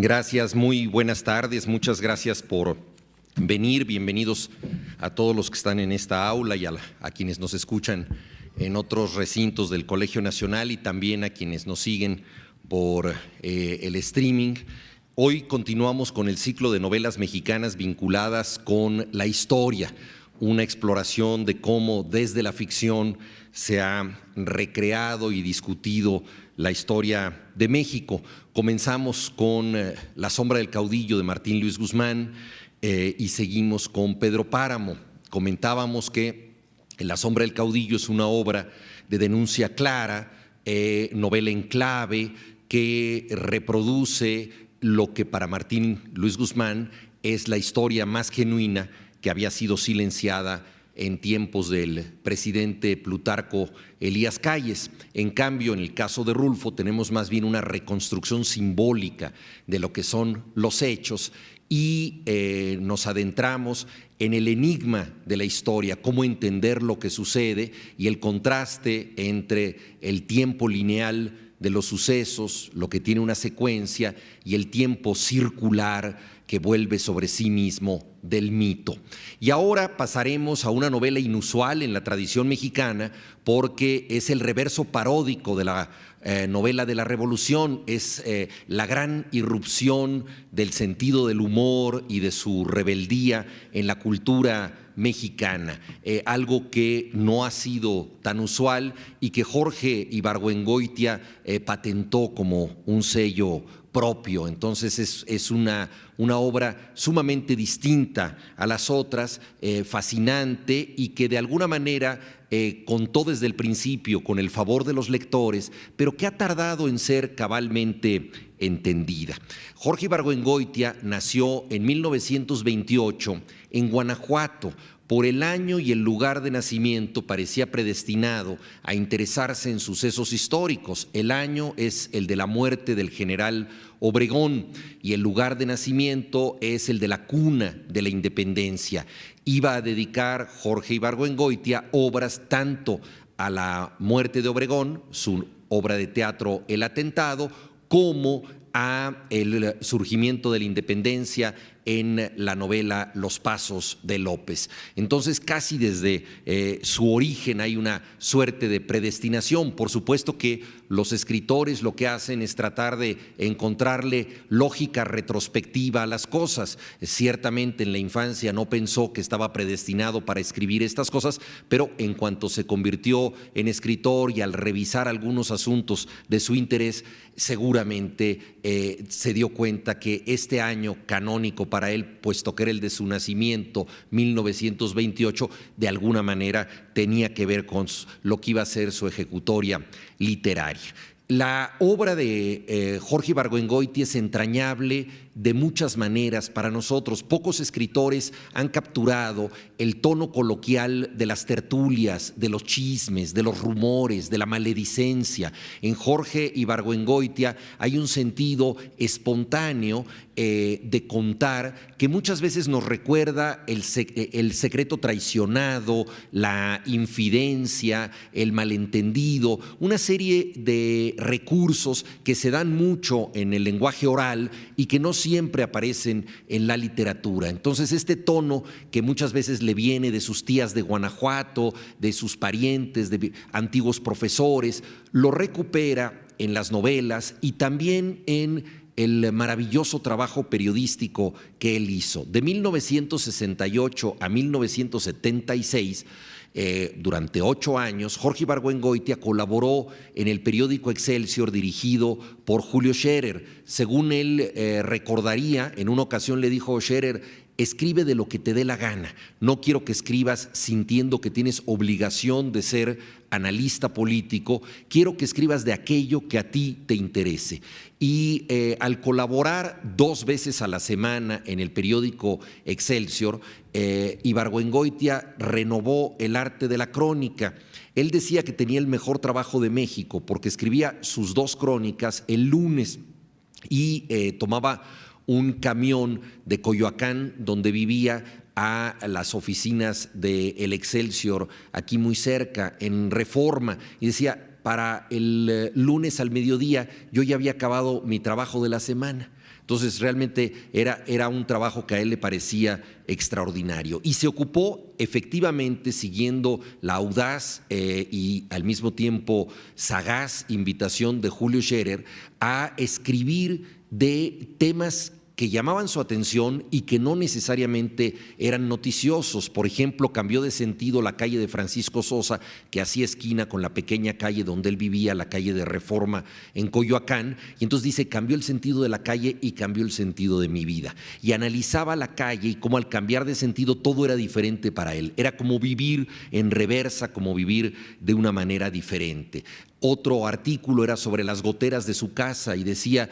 Gracias, muy buenas tardes, muchas gracias por venir, bienvenidos a todos los que están en esta aula y a quienes nos escuchan en otros recintos del Colegio Nacional y también a quienes nos siguen por el streaming. Hoy continuamos con el ciclo de novelas mexicanas vinculadas con la historia, una exploración de cómo desde la ficción se ha recreado y discutido la historia de México. Comenzamos con La sombra del caudillo de Martín Luis Guzmán y seguimos con Pedro Páramo. Comentábamos que La sombra del caudillo es una obra de denuncia clara, novela en clave que reproduce lo que para Martín Luis Guzmán es la historia más genuina que había sido silenciada en tiempos del presidente Plutarco Elías Calles. En cambio, en el caso de Rulfo tenemos más bien una reconstrucción simbólica de lo que son los hechos y nos adentramos en el enigma de la historia, cómo entender lo que sucede y el contraste entre el tiempo lineal de los sucesos, lo que tiene una secuencia, y el tiempo circular que vuelve sobre sí mismo del mito. Y ahora pasaremos a una novela inusual en la tradición mexicana porque es el reverso paródico de la novela de la Revolución, es la gran irrupción del sentido del humor y de su rebeldía en la cultura mexicana, algo que no ha sido tan usual y que Jorge Ibargüengoitia patentó como un sello propio. Entonces es una obra sumamente distinta a las otras, fascinante y que de alguna manera contó desde el principio con el favor de los lectores, pero que ha tardado en ser cabalmente entendida. Jorge Ibargüengoitia nació en 1928 en Guanajuato. Por el año y el lugar de nacimiento parecía predestinado a interesarse en sucesos históricos. El año es el de la muerte del general Obregón y el lugar de nacimiento es el de la cuna de la independencia. Iba a dedicar Jorge Ibargüengoitia obras tanto a la muerte de Obregón, su obra de teatro El atentado, como a el surgimiento de la independencia en la novela Los pasos de López. Entonces, casi desde su origen hay una suerte de predestinación. Por supuesto que los escritores lo que hacen es tratar de encontrarle lógica retrospectiva a las cosas. Ciertamente en la infancia no pensó que estaba predestinado para escribir estas cosas, pero en cuanto se convirtió en escritor y al revisar algunos asuntos de su interés, seguramente se dio cuenta que este año canónico para él, puesto que era el de su nacimiento, 1928, de alguna manera tenía que ver con lo que iba a ser su ejecutoria literaria. La obra de Jorge Ibargüengoitia es entrañable de muchas maneras para nosotros. Pocos escritores han capturado el tono coloquial de las tertulias, de los chismes, de los rumores, de la maledicencia. En Jorge Ibargüengoitia hay un sentido espontáneo de contar que muchas veces nos recuerda el secreto traicionado, la infidencia, el malentendido, una serie de recursos que se dan mucho en el lenguaje oral y que no siempre aparecen en la literatura. Entonces este tono que muchas veces le viene de sus tías de Guanajuato, de sus parientes, de antiguos profesores, lo recupera en las novelas y también en el maravilloso trabajo periodístico que él hizo. De 1968 a 1976, durante 8 años, Jorge Ibargüengoitia colaboró en el periódico Excelsior dirigido por Julio Scherer. Según él recordaría, en una ocasión le dijo Scherer: escribe de lo que te dé la gana, no quiero que escribas sintiendo que tienes obligación de ser analista político, quiero que escribas de aquello que a ti te interese. Y al colaborar 2 veces a la semana en el periódico Excelsior, Ibargüengoitia renovó el arte de la crónica. Él decía que tenía el mejor trabajo de México porque escribía sus 2 crónicas el lunes y tomaba un camión de Coyoacán, donde vivía, a las oficinas del Excelsior, aquí muy cerca, en Reforma, y decía: para el lunes al mediodía yo ya había acabado mi trabajo de la semana. Entonces realmente era un trabajo que a él le parecía extraordinario. Y se ocupó efectivamente, siguiendo la audaz y al mismo tiempo sagaz invitación de Julio Scherer, a escribir de temas que llamaban su atención y que no necesariamente eran noticiosos. Por ejemplo, cambió de sentido la calle de Francisco Sosa, que hacía esquina con la pequeña calle donde él vivía, la calle de Reforma en Coyoacán, y entonces dice, cambió el sentido de la calle y cambió el sentido de mi vida. Y analizaba la calle y cómo al cambiar de sentido todo era diferente para él. Era como vivir en reversa, como vivir de una manera diferente. Otro artículo era sobre las goteras de su casa y decía,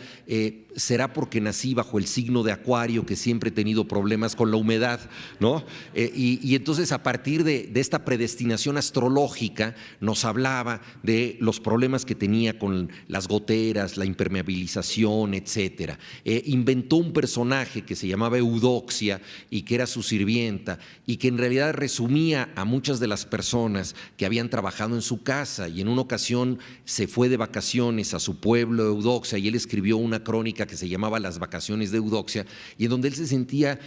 será porque nací bajo el signo de Acuario que siempre he tenido problemas con la humedad, ¿no? Y entonces a partir de esta predestinación astrológica nos hablaba de los problemas que tenía con las goteras, la impermeabilización, etcétera. Inventó un personaje que se llamaba Eudoxia y que era su sirvienta y que en realidad resumía a muchas de las personas que habían trabajado en su casa, y en una ocasión se fue de vacaciones a su pueblo Eudoxia y él escribió una crónica que se llamaba Las vacaciones de Eudoxia, y en donde él se sentía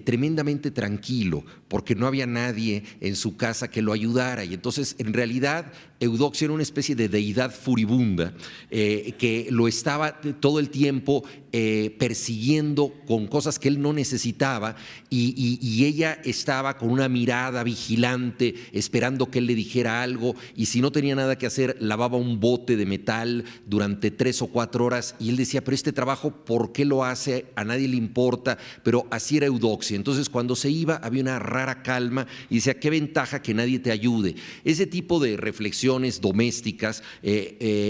tremendamente tranquilo porque no había nadie en su casa que lo ayudara, y entonces en realidad Eudoxia era una especie de deidad furibunda que lo estaba todo el tiempo persiguiendo con cosas que él no necesitaba, y ella estaba con una mirada vigilante esperando que él le dijera algo, y si no tenía nada que hacer lavaba un bote de metal durante 3 o 4 horas, y él decía, pero este trabajo ¿por qué lo hace? A nadie le importa, pero así era Eudoxia. Entonces cuando se iba había una rara calma y decía, qué ventaja que nadie te ayude. Ese tipo de reflexiones domésticas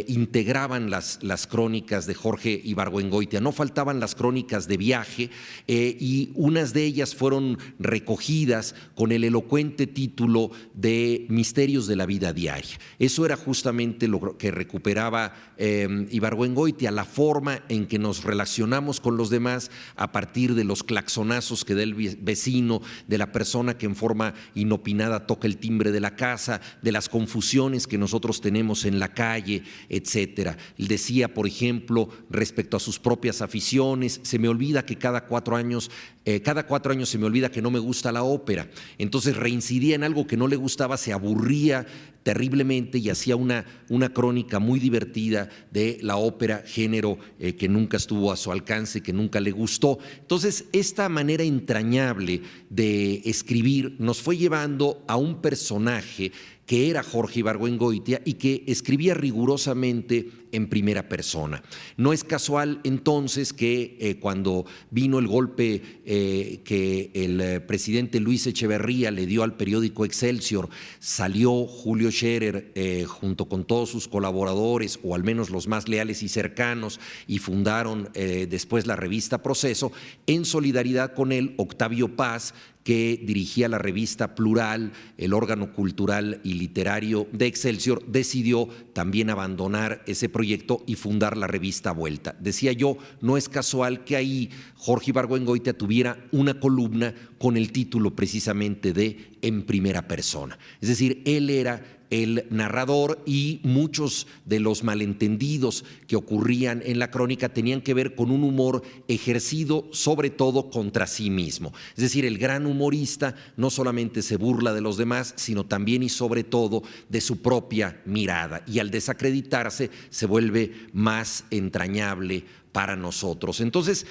integraban las crónicas de Jorge Ibargüengoitia. No faltaban las crónicas de viaje y unas de ellas fueron recogidas con el elocuente título de Misterios de la vida diaria. Eso era justamente lo que recuperaba Ibargüengoitia, la forma en que nos relacionamos con los demás a partir de los claxonazos que da el vecino, de la persona que en forma inopinada toca el timbre de la casa, de las confusiones que nosotros tenemos en la calle, etcétera. Él decía, por ejemplo, respecto a sus propias aficiones, se me olvida que cada 4 años se me olvida que no me gusta la ópera. Entonces reincidía en algo que no le gustaba, se aburría terriblemente y hacía una crónica muy divertida de la ópera, género que nunca estuvo a su alcance, que nunca le gustó. Entonces esta manera entrañable de escribir nos fue llevando a un personaje que era Jorge Ibargüengoitia y que escribía rigurosamente en primera persona. No es casual entonces que cuando vino el golpe que el presidente Luis Echeverría le dio al periódico Excelsior, salió Julio Scherer junto con todos sus colaboradores, o al menos los más leales y cercanos, y fundaron después la revista Proceso. En solidaridad con él, Octavio Paz, que dirigía la revista Plural, el órgano cultural y literario de Excelsior, decidió también abandonar ese proyecto y fundar la revista Vuelta. Decía yo, no es casual que ahí Jorge Ibargüengoitia tuviera una columna con el título precisamente de En primera persona. Es decir, él era el narrador y muchos de los malentendidos que ocurrían en la crónica tenían que ver con un humor ejercido sobre todo contra sí mismo. Es decir, el gran humorista no solamente se burla de los demás, sino también y sobre todo de su propia mirada, y al desacreditarse se vuelve más entrañable para nosotros. Entonces,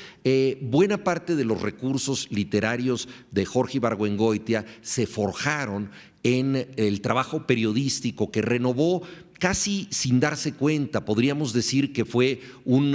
buena parte de los recursos literarios de Jorge Ibargüengoitia se forjaron en el trabajo periodístico que renovó casi sin darse cuenta. Podríamos decir que fue un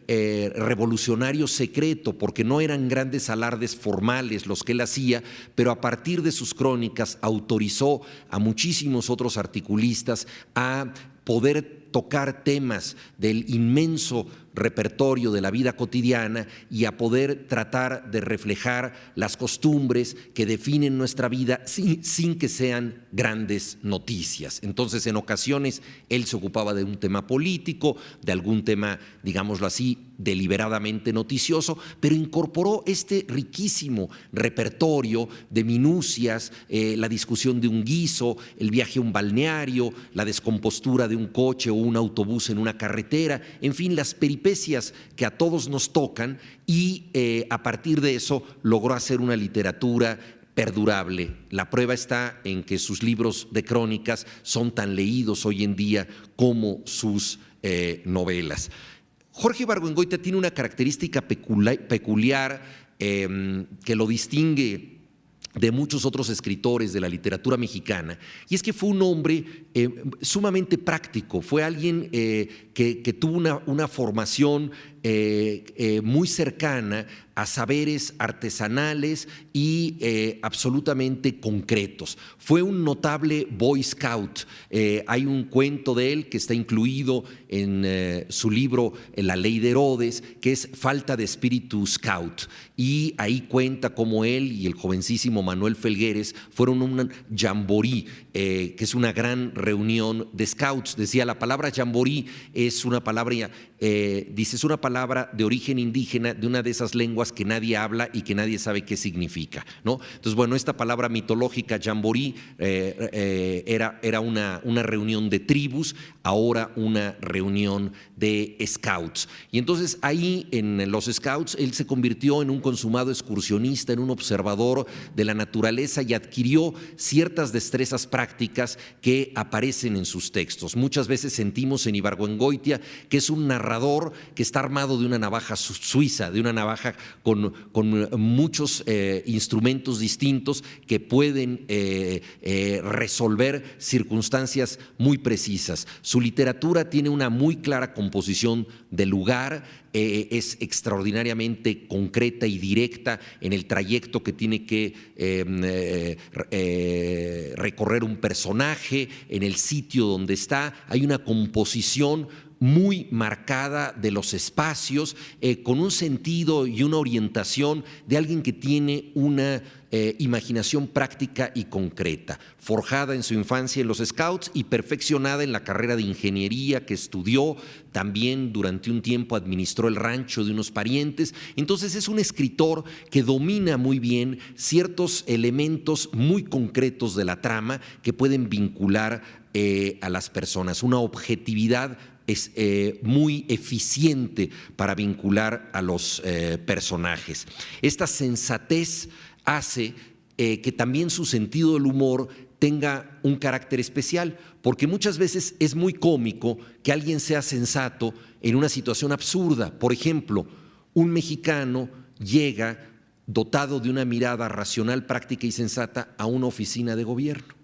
revolucionario secreto, porque no eran grandes alardes formales los que él hacía, pero a partir de sus crónicas autorizó a muchísimos otros articulistas a poder tocar temas del inmenso repertorio de la vida cotidiana y a poder tratar de reflejar las costumbres que definen nuestra vida sin que sean grandes noticias. Entonces, en ocasiones, él se ocupaba de un tema político, de algún tema, digámoslo así, deliberadamente noticioso, pero incorporó este riquísimo repertorio de minucias, la discusión de un guiso, el viaje a un balneario, la descompostura de un coche o un autobús en una carretera, en fin, las peripecias peripecias que a todos nos tocan y a partir de eso logró hacer una literatura perdurable. La prueba está en que sus libros de crónicas son tan leídos hoy en día como sus novelas. Jorge Ibargüengoitia tiene una característica peculiar que lo distingue de muchos otros escritores de la literatura mexicana, y es que fue un hombre sumamente práctico, fue alguien que tuvo una formación muy cercana a saberes artesanales y absolutamente concretos. Fue un notable Boy Scout. Hay un cuento de él que está incluido en su libro La Ley de Herodes, que es Falta de espíritu scout, y ahí cuenta cómo él y el jovencísimo Manuel Felgueres fueron un jamboree, que es una gran reunión de scouts. Decía, la palabra jamboree es una palabra, dice, es una palabra de origen indígena, de una de esas lenguas que nadie habla y que nadie sabe qué significa, ¿no? Entonces, bueno, esta palabra mitológica, jamboree, era una reunión de tribus, ahora una reunión de scouts. Y entonces ahí en los scouts él se convirtió en un consumado excursionista, en un observador de la naturaleza y adquirió ciertas destrezas prácticas que aparecen en sus textos. Muchas veces sentimos en Ibargüengoitia que es un narrador que está armado de una navaja suiza, de una navaja con muchos instrumentos distintos que pueden resolver circunstancias muy precisas. Su literatura tiene una muy clara composición de lugar, es extraordinariamente concreta y directa en el trayecto que tiene que recorrer un personaje, en el sitio donde está. Hay una composición muy marcada de los espacios, con un sentido y una orientación de alguien que tiene una imaginación práctica y concreta, forjada en su infancia en los scouts y perfeccionada en la carrera de ingeniería que estudió. También durante un tiempo administró el rancho de unos parientes. Entonces es un escritor que domina muy bien ciertos elementos muy concretos de la trama que pueden vincular a las personas, una objetividad es muy eficiente para vincular a los personajes. Esta sensatez hace que también su sentido del humor tenga un carácter especial, porque muchas veces es muy cómico que alguien sea sensato en una situación absurda. Por ejemplo, un mexicano llega dotado de una mirada racional, práctica y sensata a una oficina de gobierno.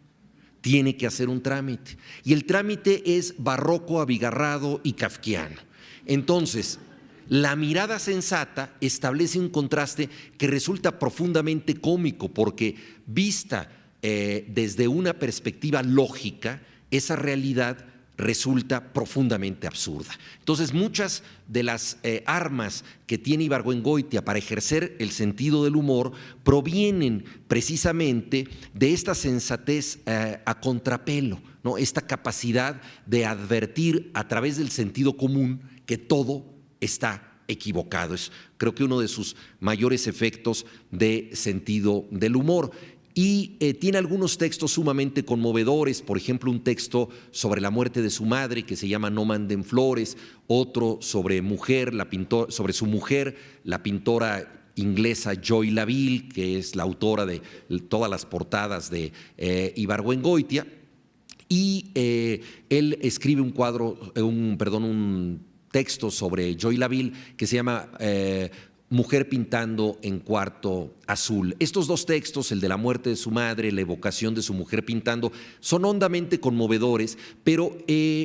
Tiene que hacer un trámite y el trámite es barroco, abigarrado y kafkiano. Entonces, la mirada sensata establece un contraste que resulta profundamente cómico porque vista desde una perspectiva lógica, esa realidad resulta profundamente absurda. Entonces, muchas de las armas que tiene Ibargüengoitia para ejercer el sentido del humor provienen precisamente de esta sensatez a contrapelo, ¿no? Esta capacidad de advertir a través del sentido común que todo está equivocado. Es, creo que uno de sus mayores efectos de sentido del humor. Y tiene algunos textos sumamente conmovedores, por ejemplo, un texto sobre la muerte de su madre que se llama No manden flores, otro sobre sobre su mujer, la pintora inglesa Joy Laville, que es la autora de todas las portadas de Ibargüengoitia, y él escribe un texto sobre Joy Laville que se llama Mujer pintando en cuarto azul. Estos dos textos, el de la muerte de su madre, la evocación de su mujer pintando, son hondamente conmovedores, pero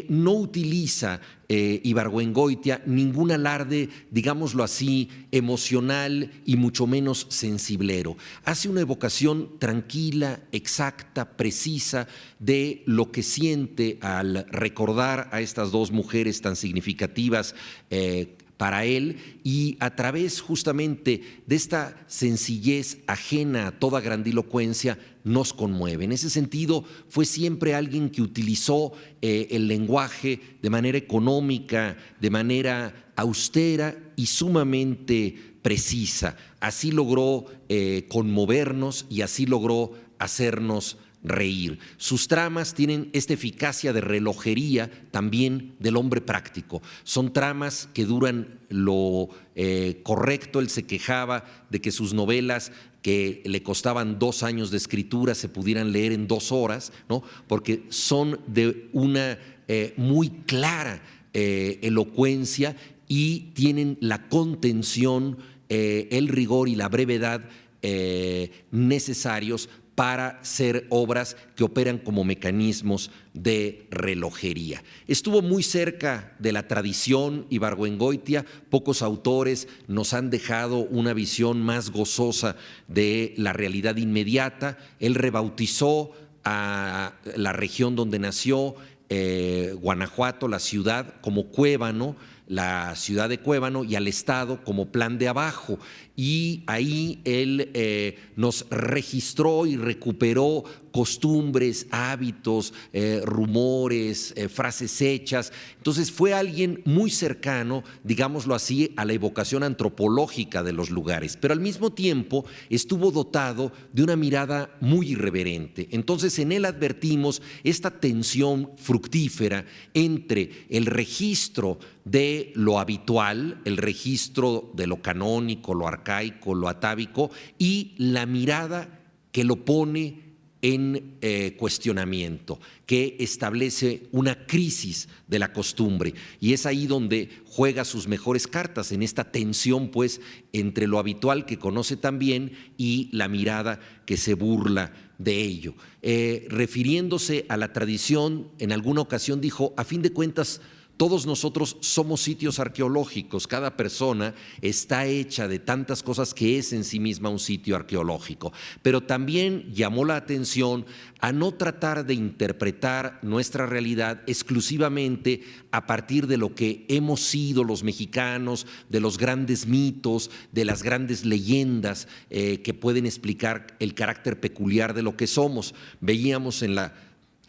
no utiliza Ibargüengoitia ningún alarde, digámoslo así, emocional y mucho menos sensiblero. Hace una evocación tranquila, exacta, precisa de lo que siente al recordar a estas dos mujeres tan significativas para él, y a través justamente de esta sencillez ajena a toda grandilocuencia nos conmueve. En ese sentido fue siempre alguien que utilizó el lenguaje de manera económica, de manera austera y sumamente precisa. Así logró conmovernos y así logró hacernos reír. Sus tramas tienen esta eficacia de relojería también del hombre práctico. Son tramas que duran lo correcto. Él se quejaba de que sus novelas, que le costaban 2 años de escritura, se pudieran leer en 2 horas, ¿no? Porque son de una muy clara elocuencia y tienen la contención, el rigor y la brevedad necesarios para ser obras que operan como mecanismos de relojería. Estuvo muy cerca de la tradición Ibargüengoitia. Pocos autores nos han dejado una visión más gozosa de la realidad inmediata. Él rebautizó a la región donde nació, Guanajuato, la ciudad, como Cuébano, la ciudad de Cuébano, y al estado como Plan de Abajo. Y ahí él nos registró y recuperó costumbres, hábitos, rumores, frases hechas. Entonces fue alguien muy cercano, digámoslo así, a la evocación antropológica de los lugares, pero al mismo tiempo estuvo dotado de una mirada muy irreverente. Entonces en él advertimos esta tensión fructífera entre el registro de lo habitual, el registro de lo canónico, lo arcaico, lo atávico, y la mirada que lo pone en cuestionamiento, que establece una crisis de la costumbre, y es ahí donde juega sus mejores cartas, en esta tensión pues entre lo habitual que conoce también y la mirada que se burla de ello. Refiriéndose a la tradición, en alguna ocasión dijo: a fin de cuentas, todos nosotros somos sitios arqueológicos, cada persona está hecha de tantas cosas que es en sí misma un sitio arqueológico, pero también llamó la atención a no tratar de interpretar nuestra realidad exclusivamente a partir de lo que hemos sido los mexicanos, de los grandes mitos, de las grandes leyendas que pueden explicar el carácter peculiar de lo que somos. Veíamos en la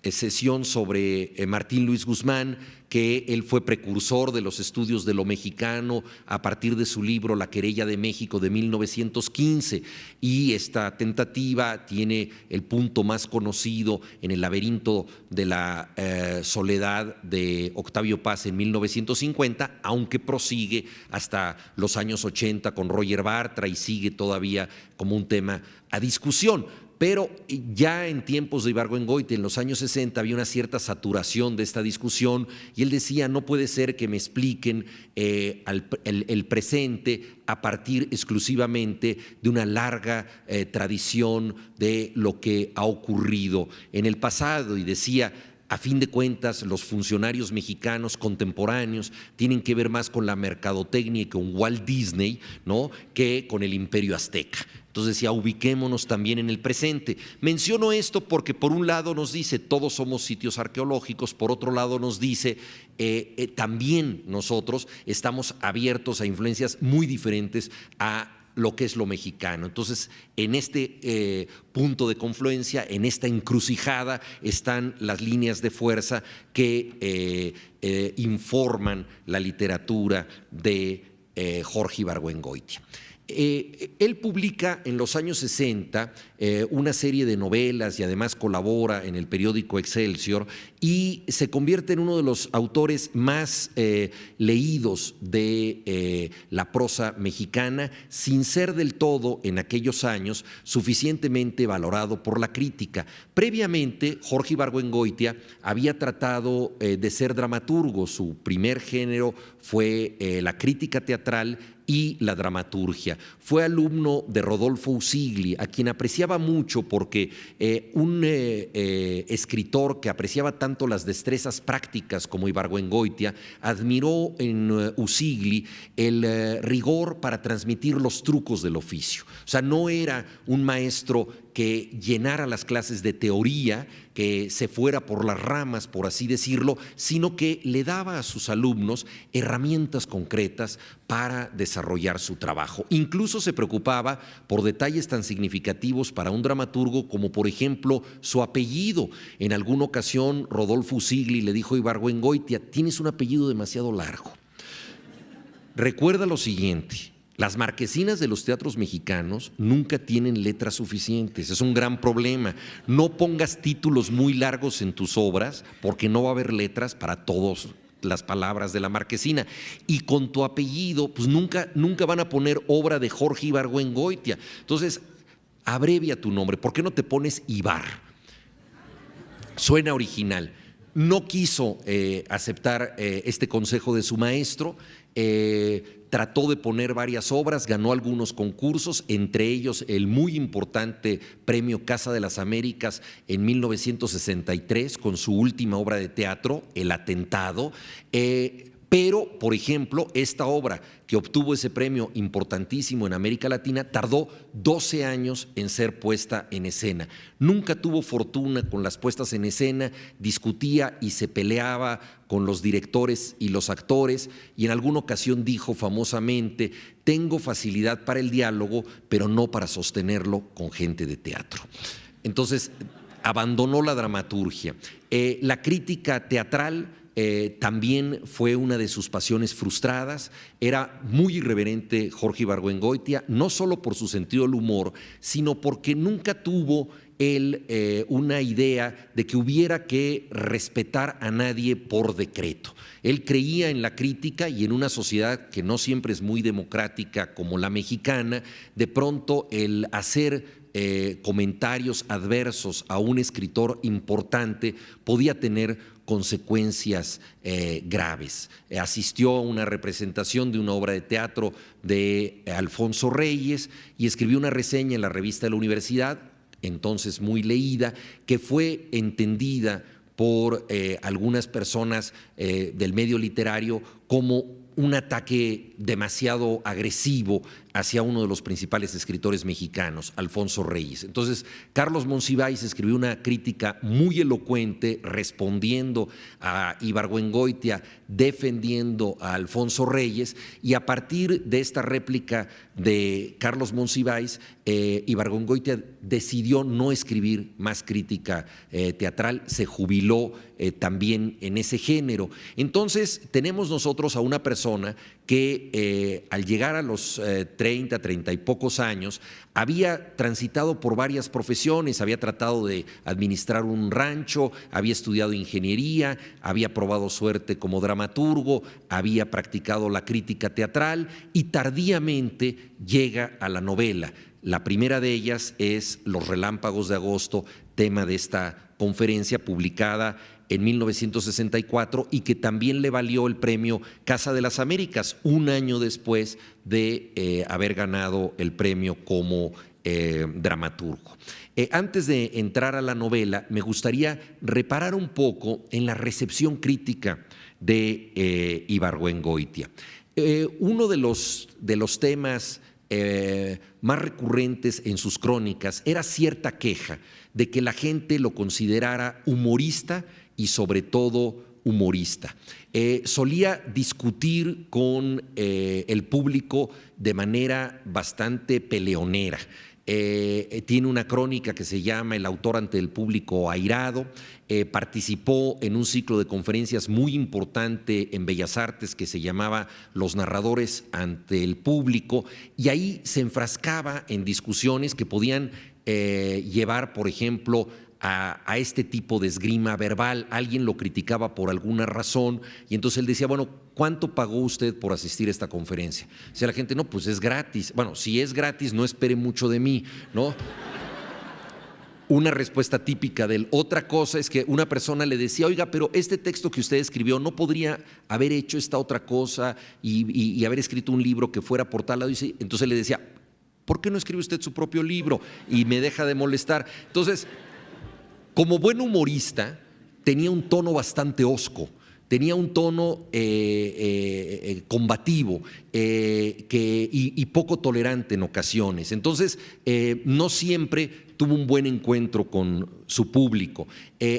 sesión sobre Martín Luis Guzmán que él fue precursor de los estudios de lo mexicano a partir de su libro La querella de México de 1915, y esta tentativa tiene el punto más conocido en El laberinto de la soledad de Octavio Paz en 1950, aunque prosigue hasta los años 80 con Roger Bartra y sigue todavía como un tema a discusión. Pero ya en tiempos de Ibargüengoitia, en los años 60, había una cierta saturación de esta discusión, y él decía: no puede ser que me expliquen el presente a partir exclusivamente de una larga tradición de lo que ha ocurrido en el pasado. Y decía: a fin de cuentas, los funcionarios mexicanos contemporáneos tienen que ver más con la mercadotecnia y con Walt Disney, ¿no?, que con el imperio azteca. Entonces decía: ubiquémonos también en el presente. Menciono esto porque por un lado nos dice todos somos sitios arqueológicos, por otro lado nos dice también nosotros estamos abiertos a influencias muy diferentes a lo que es lo mexicano. Entonces, en este punto de confluencia, en esta encrucijada, están las líneas de fuerza que informan la literatura de Jorge Ibargüengoitia. Él publica en los años 60 una serie de novelas y además colabora en el periódico Excelsior, y se convierte en uno de los autores más leídos de la prosa mexicana, sin ser del todo en aquellos años suficientemente valorado por la crítica. Previamente, Jorge Ibargüengoitia había tratado de ser dramaturgo. Su primer género fue la crítica teatral y la dramaturgia. Fue alumno de Rodolfo Usigli, a quien apreciaba mucho porque un escritor que apreciaba tanto las destrezas prácticas como Ibargüengoitia admiró en Usigli el rigor para transmitir los trucos del oficio. O sea, no era un maestro que llenara las clases de teoría, que se fuera por las ramas, por así decirlo, sino que le daba a sus alumnos herramientas concretas para desarrollar su trabajo. Incluso se preocupaba por detalles tan significativos para un dramaturgo como, por ejemplo, su apellido. En alguna ocasión, Rodolfo Usigli le dijo a Ibargüengoitia: tienes un apellido demasiado largo. Recuerda lo siguiente: Las marquesinas de los teatros mexicanos nunca tienen letras suficientes, es un gran problema. No pongas títulos muy largos en tus obras porque no va a haber letras para todas las palabras de la marquesina. Y con tu apellido, pues nunca van a poner obra de Jorge Ibargüengoitia. Entonces, abrevia tu nombre. ¿Por qué no te pones Ibar? Suena original. No quiso aceptar este consejo de su maestro. Trató de poner varias obras, ganó algunos concursos, entre ellos el muy importante Premio Casa de las Américas en 1963 con su última obra de teatro, El Atentado. Pero, por ejemplo, esta obra que obtuvo ese premio importantísimo en América Latina tardó 12 años en ser puesta en escena. Nunca tuvo fortuna con las puestas en escena, discutía y se peleaba con los directores y los actores, y en alguna ocasión dijo famosamente: tengo facilidad para el diálogo, pero no para sostenerlo con gente de teatro. Entonces, abandonó la dramaturgia. La crítica teatral también fue una de sus pasiones frustradas. Era muy irreverente Jorge Ibargüengoitia, no solo por su sentido del humor, sino porque nunca tuvo él una idea de que hubiera que respetar a nadie por decreto. Él creía en la crítica, y en una sociedad que no siempre es muy democrática como la mexicana, de pronto el hacer comentarios adversos a un escritor importante podía tener consecuencias graves. Asistió a una representación de una obra de teatro de Alfonso Reyes y escribió una reseña en la revista de la universidad, entonces muy leída, que fue entendida por algunas personas del medio literario como un ataque demasiado agresivo hacia uno de los principales escritores mexicanos, Alfonso Reyes. Entonces, Carlos Monsiváis escribió una crítica muy elocuente respondiendo a Ibargüengoitia, defendiendo a Alfonso Reyes, y a partir de esta réplica de Carlos Monsiváis, Ibargüengoitia decidió no escribir más crítica teatral, se jubiló también en ese género. Entonces, tenemos nosotros a una persona que al llegar a los 30 y pocos años, había transitado por varias profesiones, había tratado de administrar un rancho, había estudiado ingeniería, había probado suerte como dramaturgo, había practicado la crítica teatral y tardíamente llega a la novela. La primera de ellas es Los Relámpagos de Agosto, tema de esta conferencia publicada en 1964 y que también le valió el premio Casa de las Américas, un año después de haber ganado el premio como dramaturgo. Antes de entrar a la novela, me gustaría reparar un poco en la recepción crítica de Ibargüengoitia. Uno de los temas más recurrentes en sus crónicas era cierta queja de que la gente lo considerara humorista y sobre todo humorista. Solía discutir con el público de manera bastante peleonera. Tiene una crónica que se llama El autor ante el público airado. Participó en un ciclo de conferencias muy importante en Bellas Artes que se llamaba Los narradores ante el público, y ahí se enfrascaba en discusiones que podían llevar, por ejemplo, a este tipo de esgrima verbal. Alguien lo criticaba por alguna razón y entonces él decía: bueno, ¿cuánto pagó usted por asistir a esta conferencia? Decía la gente: no, pues es gratis. Bueno, si es gratis, no espere mucho de mí, ¿no? Una respuesta típica de él. Otra cosa es que una persona le decía: oiga, pero este texto que usted escribió, ¿no podría haber hecho esta otra cosa y haber escrito un libro que fuera por tal lado? Entonces le decía: ¿por qué no escribe usted su propio libro? Y me deja de molestar. Entonces, como buen humorista, tenía un tono bastante hosco, tenía un tono combativo y poco tolerante en ocasiones. Entonces, no siempre tuvo un buen encuentro con su público.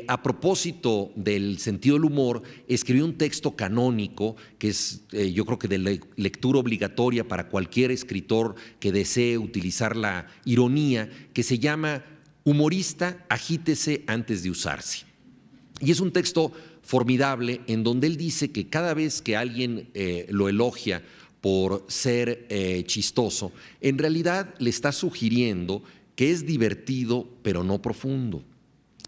A propósito del sentido del humor, escribió un texto canónico que es, yo creo que de lectura obligatoria para cualquier escritor que desee utilizar la ironía, que se llama Humorista, agítese antes de usarse. Y es un texto formidable en donde él dice que cada vez que alguien lo elogia por ser chistoso, en realidad le está sugiriendo que es divertido pero no profundo.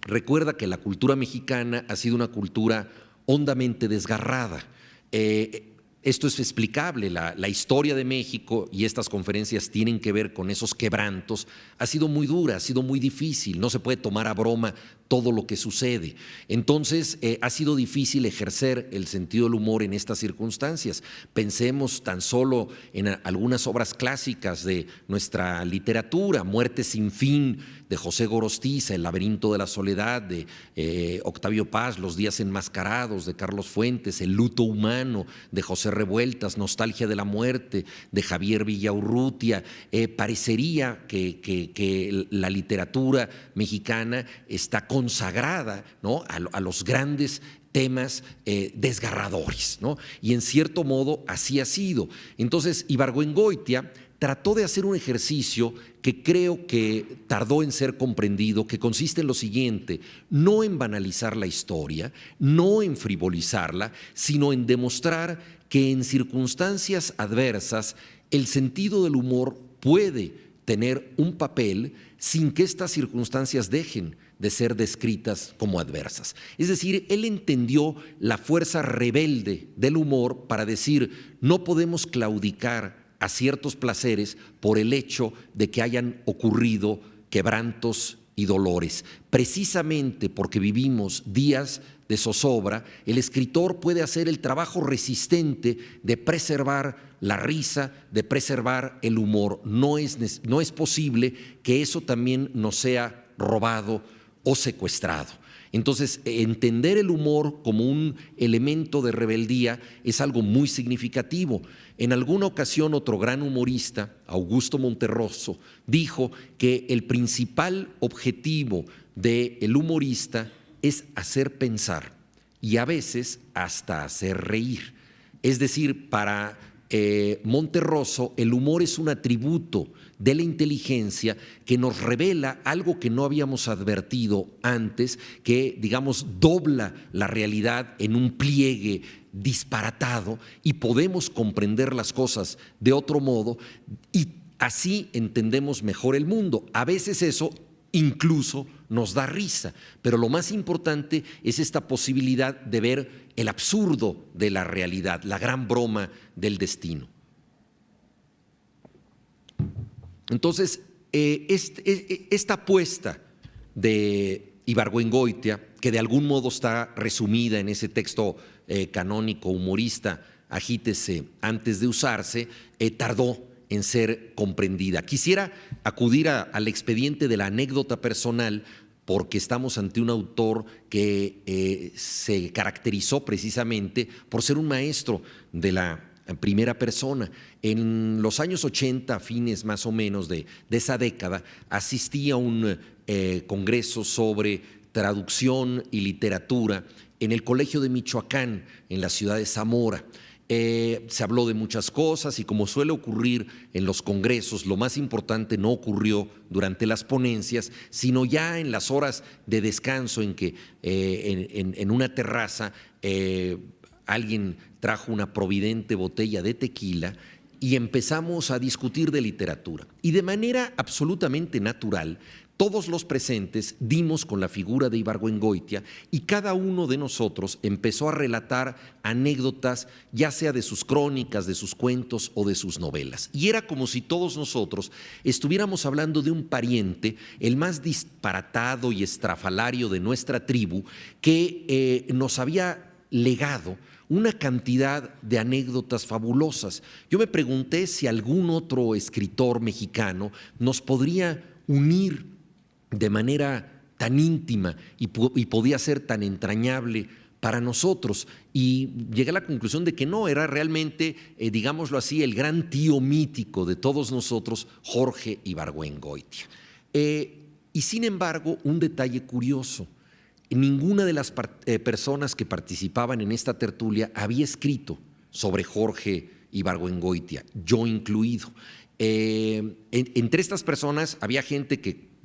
Recuerda que la cultura mexicana ha sido una cultura hondamente desgarrada. Esto es explicable, la historia de México, y estas conferencias tienen que ver con esos quebrantos, ha sido muy dura, ha sido muy difícil, no se puede tomar a broma todo lo que sucede. Entonces, ha sido difícil ejercer el sentido del humor en estas circunstancias. Pensemos tan solo en algunas obras clásicas de nuestra literatura: Muerte sin fin, de José Gorostiza; El laberinto de la soledad, de Octavio Paz; Los días enmascarados, de Carlos Fuentes; El luto humano, de José Revueltas; Nostalgia de la muerte, de Javier Villaurrutia. Parecería que la literatura mexicana está consagrada, ¿no?, a los grandes temas desgarradores, ¿no? Y en cierto modo así ha sido. Entonces, Ibargüengoitia trató de hacer un ejercicio que creo que tardó en ser comprendido, que consiste en lo siguiente: no en banalizar la historia, no en frivolizarla, sino en demostrar que en circunstancias adversas el sentido del humor puede tener un papel sin que estas circunstancias dejen de ser descritas como adversas. Es decir, él entendió la fuerza rebelde del humor para decir: no podemos claudicar a ciertos placeres por el hecho de que hayan ocurrido quebrantos y dolores. Precisamente porque vivimos días de zozobra, el escritor puede hacer el trabajo resistente de preservar la risa, de preservar el humor. No es posible que eso también nos sea robado o secuestrado. Entonces, entender el humor como un elemento de rebeldía es algo muy significativo. En alguna ocasión, otro gran humorista, Augusto Monterroso, dijo que el principal objetivo del humorista es hacer pensar y a veces hasta hacer reír. Es decir, para Monterroso, el humor es un atributo de la inteligencia que nos revela algo que no habíamos advertido antes, que, digamos, dobla la realidad en un pliegue disparatado y podemos comprender las cosas de otro modo y así entendemos mejor el mundo. A veces eso incluso nos da risa, pero lo más importante es esta posibilidad de ver el absurdo de la realidad, la gran broma del destino. Entonces, esta apuesta de Ibargüengoitia, que de algún modo está resumida en ese texto canónico humorista, Agítese antes de usarse, tardó en ser comprendida. Quisiera acudir al expediente de la anécdota personal, porque estamos ante un autor que se caracterizó precisamente por ser un maestro de la primera persona. En los años 80, fines más o menos de esa década, asistí a un congreso sobre traducción y literatura en el Colegio de Michoacán, en la ciudad de Zamora. Se habló de muchas cosas y, como suele ocurrir en los congresos, lo más importante no ocurrió durante las ponencias, sino ya en las horas de descanso en que en una terraza alguien trajo una providente botella de tequila y empezamos a discutir de literatura. Y de manera absolutamente natural, todos los presentes dimos con la figura de Ibargüengoitia y cada uno de nosotros empezó a relatar anécdotas, ya sea de sus crónicas, de sus cuentos o de sus novelas. Y era como si todos nosotros estuviéramos hablando de un pariente, el más disparatado y estrafalario de nuestra tribu, que nos había legado una cantidad de anécdotas fabulosas. Yo me pregunté si algún otro escritor mexicano nos podría unir de manera tan íntima y podía ser tan entrañable para nosotros, y llegué a la conclusión de que no, era realmente, digámoslo así, el gran tío mítico de todos nosotros, Jorge Ibargüengoitia. Y sin embargo, un detalle curioso: ninguna de las personas que participaban en esta tertulia había escrito sobre Jorge Ibargüengoitia, yo incluido. Entre estas personas había gente que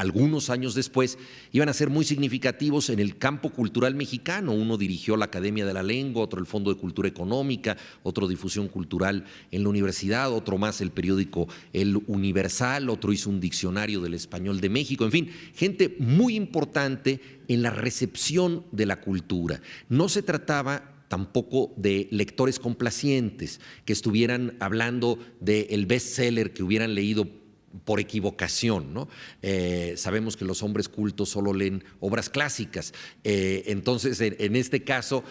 algunos años después, iban a ser muy significativos en el campo cultural mexicano. Uno dirigió la Academia de la Lengua, otro el Fondo de Cultura Económica, otro Difusión Cultural en la universidad, otro más el periódico El Universal, otro hizo un diccionario del español de México, en fin, gente muy importante en la recepción de la cultura. No se trataba tampoco de lectores complacientes que estuvieran hablando del bestseller que hubieran leído por equivocación, ¿no? Sabemos que los hombres cultos solo leen obras clásicas. Entonces, en este caso,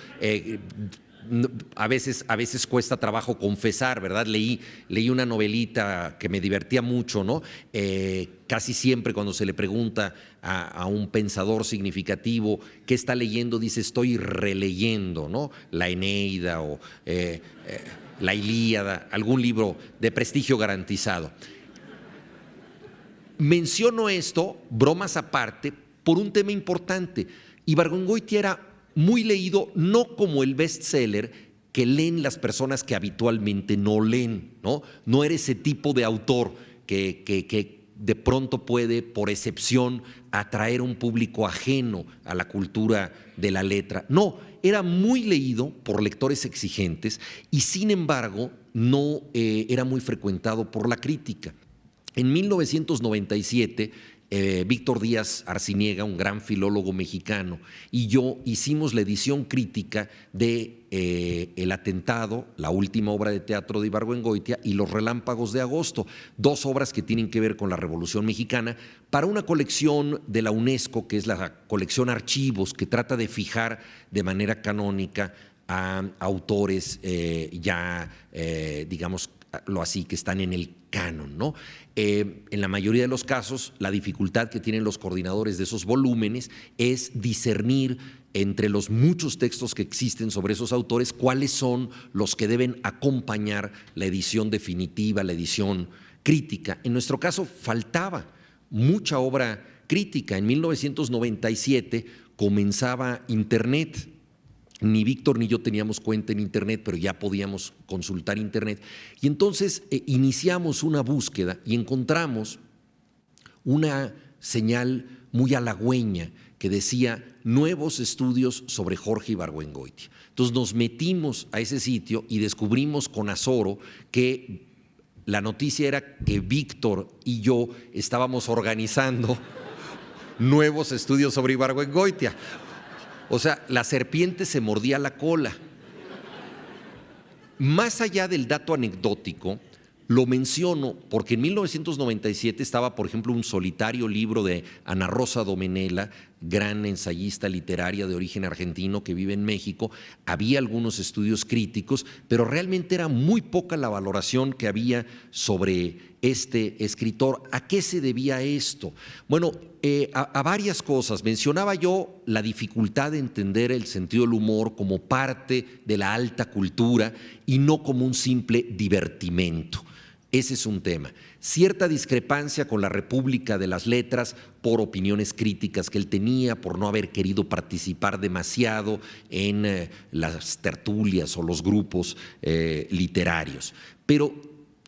a veces cuesta trabajo confesar, ¿verdad? Leí una novelita que me divertía mucho, ¿no? Casi siempre cuando se le pregunta a un pensador significativo qué está leyendo, dice estoy releyendo, ¿no? La Eneida o la Ilíada, algún libro de prestigio garantizado. Menciono esto, bromas aparte, por un tema importante. Ibargüengoitia era muy leído, no como el bestseller que leen las personas que habitualmente no leen, ¿no? No era ese tipo de autor que de pronto puede, por excepción, atraer un público ajeno a la cultura de la letra. No, era muy leído por lectores exigentes y, sin embargo, no era muy frecuentado por la crítica. En 1997, Víctor Díaz Arciniega, un gran filólogo mexicano, y yo hicimos la edición crítica de El atentado, la última obra de teatro de Ibargüengoitia, y Los relámpagos de agosto, dos obras que tienen que ver con la Revolución Mexicana, para una colección de la UNESCO, que es la colección Archivos, que trata de fijar de manera canónica a autores digamos, lo así, que están en el canon, ¿no? En la mayoría de los casos, la dificultad que tienen los coordinadores de esos volúmenes es discernir entre los muchos textos que existen sobre esos autores, cuáles son los que deben acompañar la edición definitiva, la edición crítica. En nuestro caso, faltaba mucha obra crítica. En 1997 comenzaba Internet. Ni Víctor ni yo teníamos cuenta en Internet, pero ya podíamos consultar Internet. Y entonces iniciamos una búsqueda y encontramos una señal muy halagüeña que decía nuevos estudios sobre Jorge Ibargüengoitia. Entonces nos metimos a ese sitio y descubrimos con azoro que la noticia era que Víctor y yo estábamos organizando nuevos estudios sobre Ibargüengoitia. O sea, la serpiente se mordía la cola. Más allá del dato anecdótico, lo menciono porque en 1997 estaba, por ejemplo, un solitario libro de Ana Rosa Domenela, gran ensayista literaria de origen argentino que vive en México. Había algunos estudios críticos, pero realmente era muy poca la valoración que había sobre este escritor. ¿A qué se debía esto? Bueno, a varias cosas. Mencionaba yo la dificultad de entender el sentido del humor como parte de la alta cultura y no como un simple divertimento. Ese es un tema. Cierta discrepancia con la República de las Letras por opiniones críticas que él tenía, por no haber querido participar demasiado en las tertulias o los grupos literarios. Pero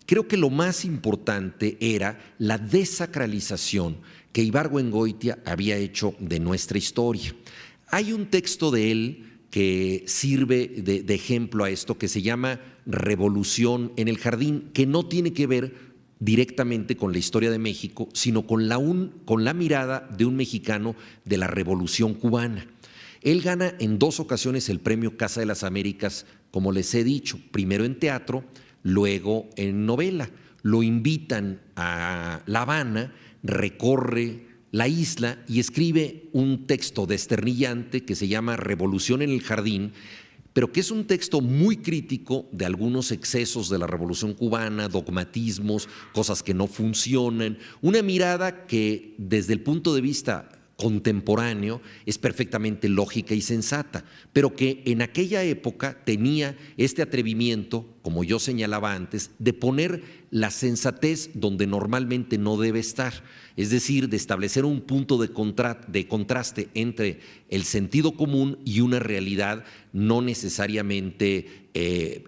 creo que lo más importante era la desacralización que Ibargüengoitia había hecho de nuestra historia. Hay un texto de él que sirve de ejemplo a esto, que se llama Revolución en el Jardín, que no tiene que ver directamente con la historia de México, sino con la mirada de un mexicano de la Revolución cubana. Él gana en dos ocasiones el premio Casa de las Américas, como les he dicho, primero en teatro, luego en novela. Lo invitan a La Habana, recorre la isla y escribe un texto desternillante que se llama Revolución en el Jardín, pero que es un texto muy crítico de algunos excesos de la Revolución cubana, dogmatismos, cosas que no funcionan, una mirada que desde el punto de vista contemporáneo es perfectamente lógica y sensata, pero que en aquella época tenía este atrevimiento, como yo señalaba antes, de poner la sensatez donde normalmente no debe estar, es decir, de establecer un punto de contraste entre el sentido común y una realidad no necesariamente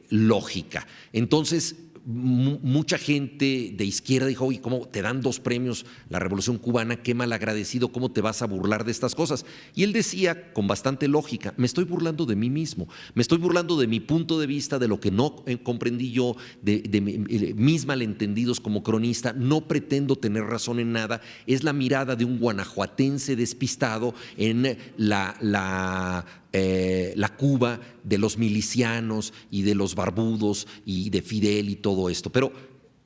lógica. Entonces, mucha gente de izquierda dijo, oye, ¿cómo te dan 2 premios la Revolución Cubana? Qué mal agradecido, ¿cómo te vas a burlar de estas cosas? Y él decía con bastante lógica, me estoy burlando de mí mismo, me estoy burlando de mi punto de vista, de lo que no comprendí yo, de mis malentendidos como cronista, no pretendo tener razón en nada, es la mirada de un guanajuatense despistado en la Cuba de los milicianos y de los barbudos y de Fidel y todo esto. Pero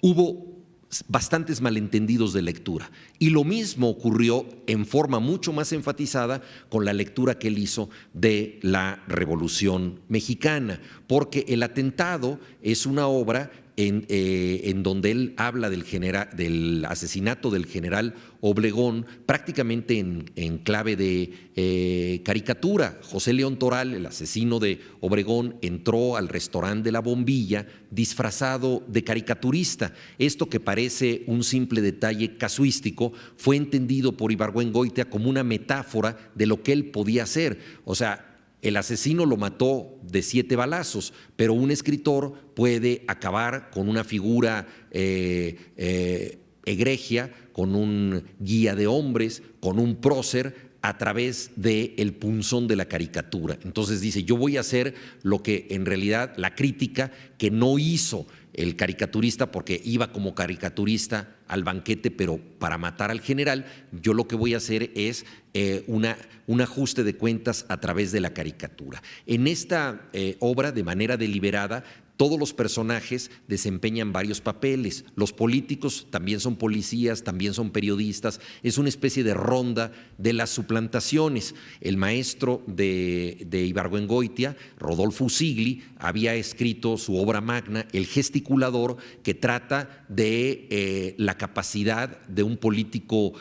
hubo bastantes malentendidos de lectura. Y lo mismo ocurrió en forma mucho más enfatizada con la lectura que él hizo de la Revolución Mexicana, porque El atentado es una obra en donde él habla del asesinato del general Obregón prácticamente en clave de caricatura. José León Toral, el asesino de Obregón, entró al restaurante de La Bombilla disfrazado de caricaturista. Esto, que parece un simple detalle casuístico, fue entendido por Ibargüengoitia como una metáfora de lo que él podía hacer. O sea, el asesino lo mató de 7 balazos, pero un escritor puede acabar con una figura egregia, con un guía de hombres, con un prócer, a través del punzón de la caricatura. Entonces dice, yo voy a hacer lo que en realidad la crítica que no hizo el caricaturista, porque iba como caricaturista al banquete, pero para matar al general, yo lo que voy a hacer es un ajuste de cuentas a través de la caricatura. En esta obra, de manera deliberada, todos los personajes desempeñan varios papeles. Los políticos también son policías, también son periodistas. Es una especie de ronda de las suplantaciones. El maestro de Ibargüengoitia, Rodolfo Usigli, había escrito su obra magna, El gesticulador, que trata de la capacidad de un político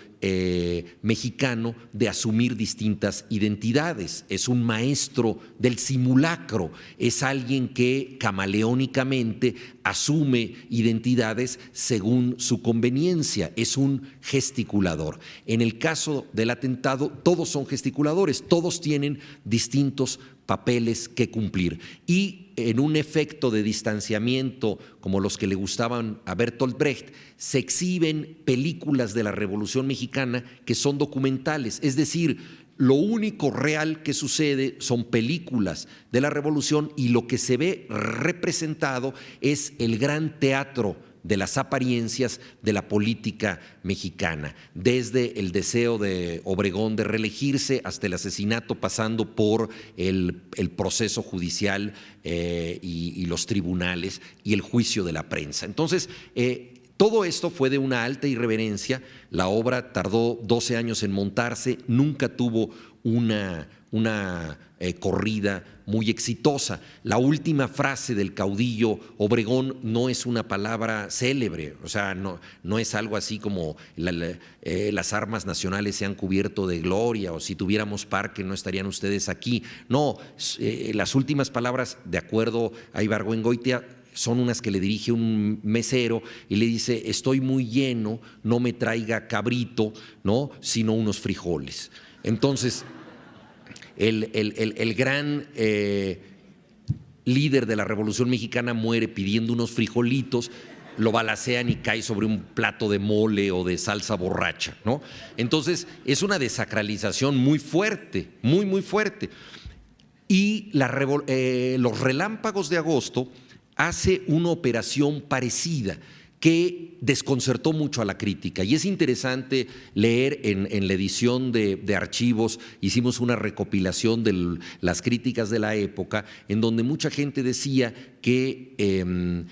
mexicano de asumir distintas identidades. Es un maestro del simulacro, es alguien que camaleónicamente asume identidades según su conveniencia, es un gesticulador. En el caso del atentado, todos son gesticuladores, todos tienen distintos papeles que cumplir. Y en un efecto de distanciamiento como los que le gustaban a Bertolt Brecht, se exhiben películas de la Revolución Mexicana que son documentales, es decir, lo único real que sucede son películas de la Revolución, y lo que se ve representado es el gran teatro de las apariencias de la política mexicana, desde el deseo de Obregón de reelegirse hasta el asesinato, pasando por el proceso judicial y los tribunales y el juicio de la prensa. Entonces, todo esto fue de una alta irreverencia. La obra tardó 12 años en montarse, nunca tuvo una corrida muy exitosa. La última frase del caudillo Obregón no es una palabra célebre, o sea, no es algo así como las armas nacionales se han cubierto de gloria, o si tuviéramos parque no estarían ustedes aquí. No, las últimas palabras, de acuerdo a Ibargüengoitia, son unas que le dirige un mesero y le dice, estoy muy lleno, no me traiga cabrito, ¿no?, sino unos frijoles. Entonces, el gran líder de la Revolución Mexicana muere pidiendo unos frijolitos, lo balacean y cae sobre un plato de mole o de salsa borracha, ¿no? Entonces, es una desacralización muy fuerte, muy fuerte. Y los Relámpagos de Agosto hace una operación parecida que desconcertó mucho a la crítica. Y es interesante leer en la edición de archivos, hicimos una recopilación de las críticas de la época, en donde mucha gente decía que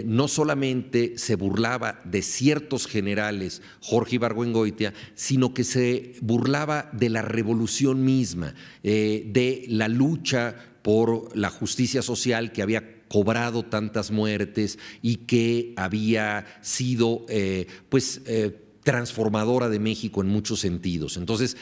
no solamente se burlaba de ciertos generales, Jorge Ibargüengoitia, sino que se burlaba de la revolución misma, de la lucha por la justicia social que había cobrado tantas muertes y que había sido transformadora de México en muchos sentidos. Entonces,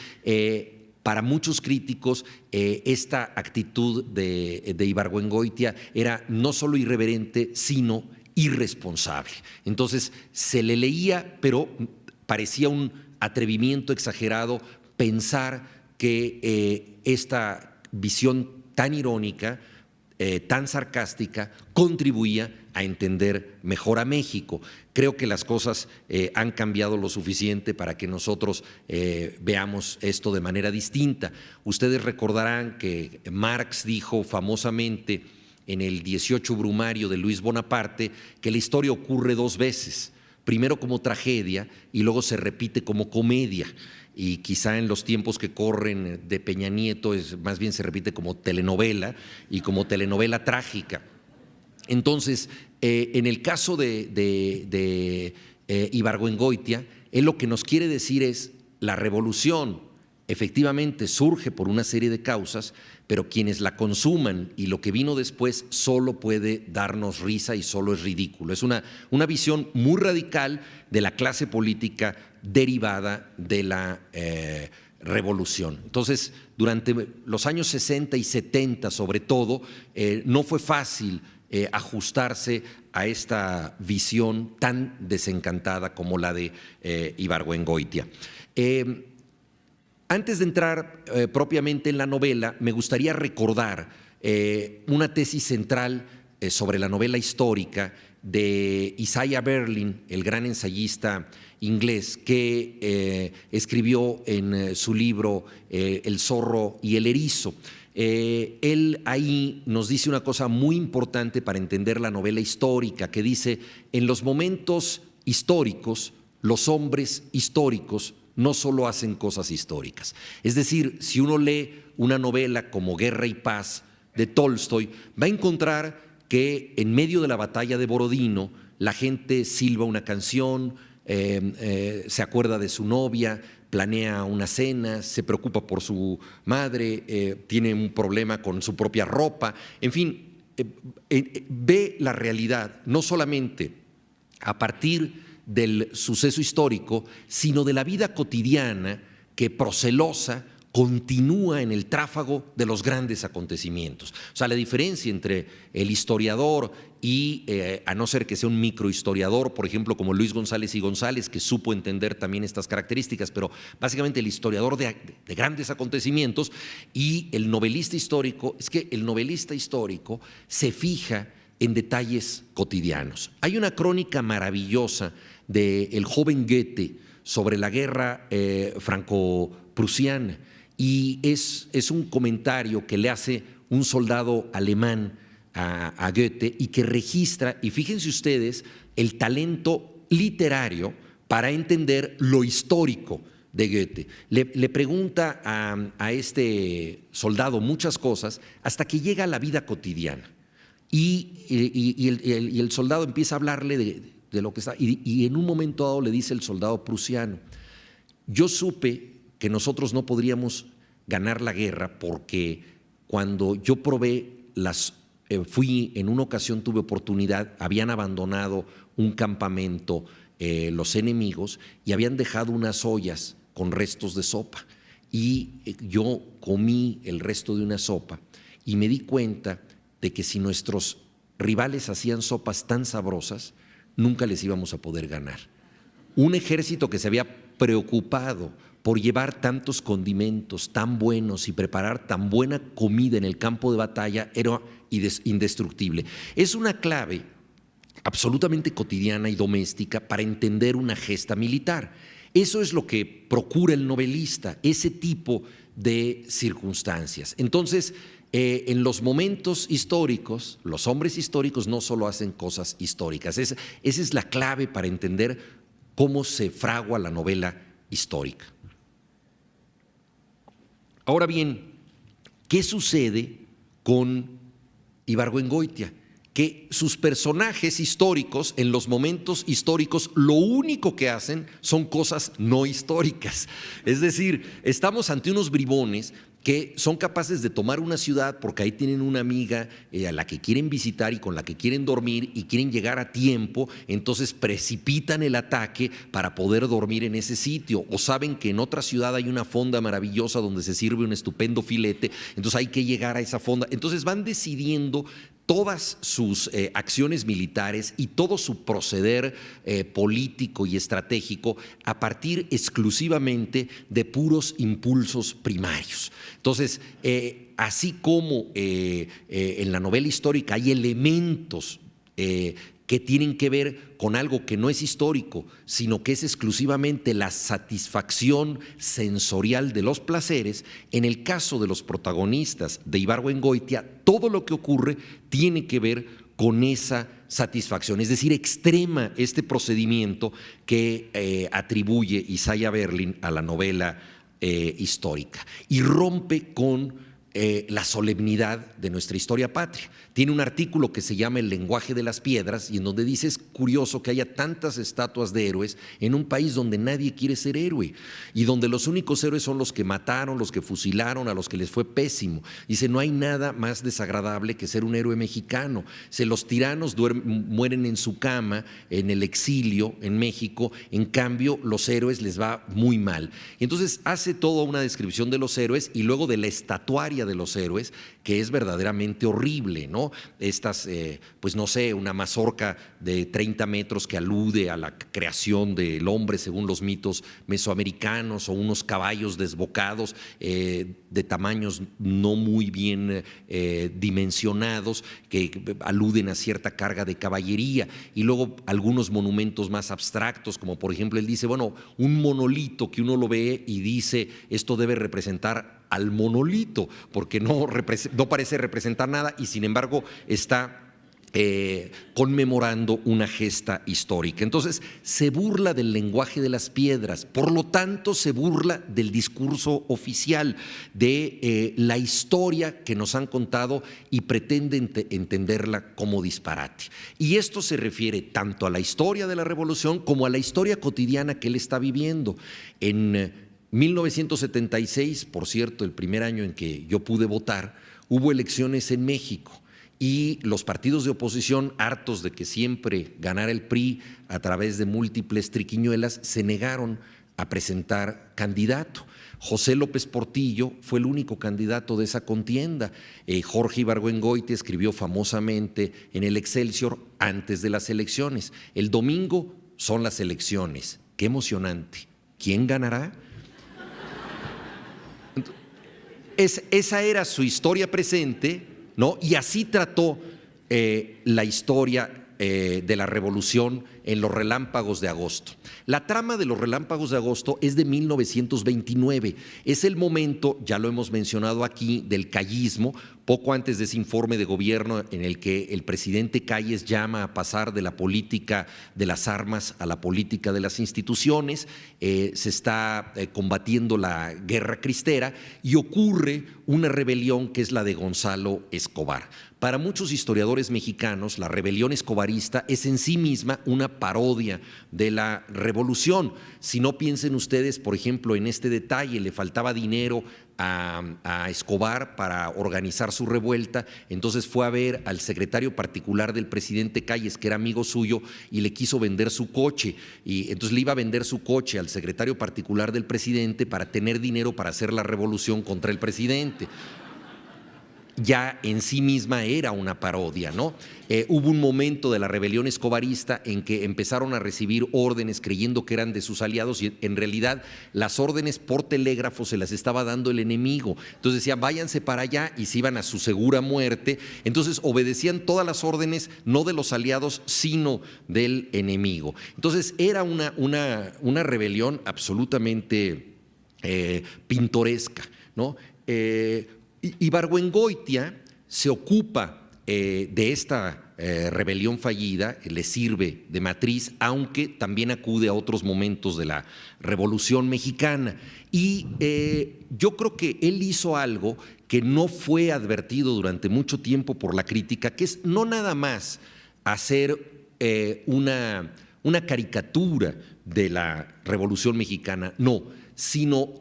para muchos críticos, esta actitud de Ibargüengoitia era no solo irreverente, sino irresponsable. Entonces, se le leía, pero parecía un atrevimiento exagerado pensar que esta visión tan irónica tan sarcástica contribuía a entender mejor a México. Creo que las cosas han cambiado lo suficiente para que nosotros veamos esto de manera distinta. Ustedes recordarán que Marx dijo famosamente en el 18 Brumario de Luis Bonaparte que la historia ocurre dos veces, primero como tragedia y luego se repite como comedia. Y quizá en los tiempos que corren de Peña Nieto más bien se repite como telenovela y como telenovela trágica. Entonces, en el caso de Ibargüengoitia, él lo que nos quiere decir es la revolución efectivamente surge por una serie de causas, pero quienes la consuman y lo que vino después solo puede darnos risa y solo es ridículo. Es una visión muy radical de la clase política derivada de la revolución. Entonces, durante los años 60 y 70 sobre todo, no fue fácil ajustarse a esta visión tan desencantada como la de Ibargüengoitia. Antes de entrar propiamente en la novela, me gustaría recordar una tesis central sobre la novela histórica de Isaiah Berlin, el gran ensayista inglés, que escribió en su libro El zorro y el erizo. Él ahí nos dice una cosa muy importante para entender la novela histórica, que dice: en los momentos históricos, los hombres históricos no solo hacen cosas históricas. Es decir, si uno lee una novela como Guerra y Paz de Tolstoy, va a encontrar que en medio de la batalla de Borodino la gente silba una canción, se acuerda de su novia, planea una cena, se preocupa por su madre, tiene un problema con su propia ropa, en fin, ve la realidad no solamente a partir del suceso histórico, sino de la vida cotidiana que procelosa continúa en el tráfago de los grandes acontecimientos. O sea, la diferencia entre el historiador y, a no ser que sea un microhistoriador, por ejemplo, como Luis González y González, que supo entender también estas características, pero básicamente el historiador de grandes acontecimientos y el novelista histórico, es que el novelista histórico se fija en detalles cotidianos. Hay una crónica maravillosa del joven Goethe sobre la guerra franco-prusiana, y es un comentario que le hace un soldado alemán a Goethe y que registra, y fíjense ustedes, el talento literario para entender lo histórico de Goethe. Le pregunta a este soldado muchas cosas hasta que llega a la vida cotidiana. Y el soldado empieza a hablarle de lo que está, y en un momento dado le dice el soldado prusiano: yo supe que nosotros no podríamos ganar la guerra porque cuando yo probé fui en una ocasión, tuve oportunidad, habían abandonado un campamento los enemigos y habían dejado unas ollas con restos de sopa, y yo comí el resto de una sopa y me di cuenta de que si nuestros rivales hacían sopas tan sabrosas, nunca les íbamos a poder ganar. Un ejército que se había preocupado por llevar tantos condimentos tan buenos y preparar tan buena comida en el campo de batalla era indestructible. Es una clave absolutamente cotidiana y doméstica para entender una gesta militar. Eso es lo que procura el novelista, ese tipo de circunstancias. Entonces, en los momentos históricos, los hombres históricos no solo hacen cosas históricas. Esa es la clave para entender cómo se fragua la novela histórica. Ahora bien, ¿qué sucede con Ibargüengoitia? Que sus personajes históricos, en los momentos históricos, lo único que hacen son cosas no históricas. Es decir, estamos ante unos bribones que son capaces de tomar una ciudad porque ahí tienen una amiga a la que quieren visitar y con la que quieren dormir y quieren llegar a tiempo, entonces precipitan el ataque para poder dormir en ese sitio, o saben que en otra ciudad hay una fonda maravillosa donde se sirve un estupendo filete, entonces hay que llegar a esa fonda. Entonces van decidiendo todas sus acciones militares y todo su proceder político y estratégico a partir exclusivamente de puros impulsos primarios. Entonces, así como en la novela histórica hay elementos que tienen que ver con algo que no es histórico, sino que es exclusivamente la satisfacción sensorial de los placeres, en el caso de los protagonistas de Ibargüengoitia, todo lo que ocurre tiene que ver con esa satisfacción, es decir, extrema este procedimiento que atribuye Isaiah Berlin a la novela histórica y rompe con la solemnidad de nuestra historia patria. Tiene un artículo que se llama El lenguaje de las piedras y en donde dice: es curioso que haya tantas estatuas de héroes en un país donde nadie quiere ser héroe y donde los únicos héroes son los que mataron, los que fusilaron, a los que les fue pésimo. Dice: no hay nada más desagradable que ser un héroe mexicano. Los tiranos mueren en su cama, en el exilio, en México, en cambio los héroes les va muy mal. Y entonces hace toda una descripción de los héroes y luego de la estatuaria de los héroes, que es verdaderamente horrible, ¿no? Estas, pues no sé, una mazorca de 30 metros que alude a la creación del hombre según los mitos mesoamericanos, o unos caballos desbocados de tamaños no muy bien dimensionados que aluden a cierta carga de caballería, y luego algunos monumentos más abstractos, como por ejemplo él dice, bueno, un monolito que uno lo ve y dice esto debe representar al monolito, porque no parece representar nada y sin embargo está conmemorando una gesta histórica. Entonces se burla del lenguaje de las piedras, por lo tanto se burla del discurso oficial, de la historia que nos han contado y pretende entenderla como disparate. Y esto se refiere tanto a la historia de la revolución como a la historia cotidiana que él está viviendo. En 1976, por cierto, el primer año en que yo pude votar, hubo elecciones en México y los partidos de oposición, hartos de que siempre ganara el PRI a través de múltiples triquiñuelas, se negaron a presentar candidato. José López Portillo fue el único candidato de esa contienda. Jorge Ibargüengoitia escribió famosamente en el Excelsior antes de las elecciones: el domingo son las elecciones. ¡Qué emocionante! ¿Quién ganará? Esa era su historia presente, ¿no? Y así trató la historia de la revolución en Los Relámpagos de Agosto. La trama de Los Relámpagos de Agosto es de 1929, es el momento, ya lo hemos mencionado aquí, del callismo, poco antes de ese informe de gobierno en el que el presidente Calles llama a pasar de la política de las armas a la política de las instituciones. Se está combatiendo la guerra cristera y ocurre una rebelión que es la de Gonzalo Escobar. Para muchos historiadores mexicanos, la rebelión escobarista es en sí misma una parodia de la revolución. Si no, piensen ustedes, por ejemplo, en este detalle: le faltaba dinero a Escobar para organizar su revuelta, entonces fue a ver al secretario particular del presidente Calles, que era amigo suyo, y le quiso vender su coche, y entonces le iba a vender su coche al secretario particular del presidente para tener dinero para hacer la revolución contra el presidente. Ya en sí misma era una parodia, ¿no? Hubo un momento de la rebelión escobarista en que empezaron a recibir órdenes creyendo que eran de sus aliados y en realidad las órdenes por telégrafo se las estaba dando el enemigo. Entonces decían, váyanse para allá, y se iban a su segura muerte. Entonces obedecían todas las órdenes, no de los aliados, sino del enemigo. Entonces era una rebelión absolutamente pintoresca, ¿no? Ibargüengoitia se ocupa de esta rebelión fallida, le sirve de matriz, aunque también acude a otros momentos de la Revolución Mexicana. Y yo creo que él hizo algo que no fue advertido durante mucho tiempo por la crítica, que es no nada más hacer una caricatura de la Revolución Mexicana, no, sino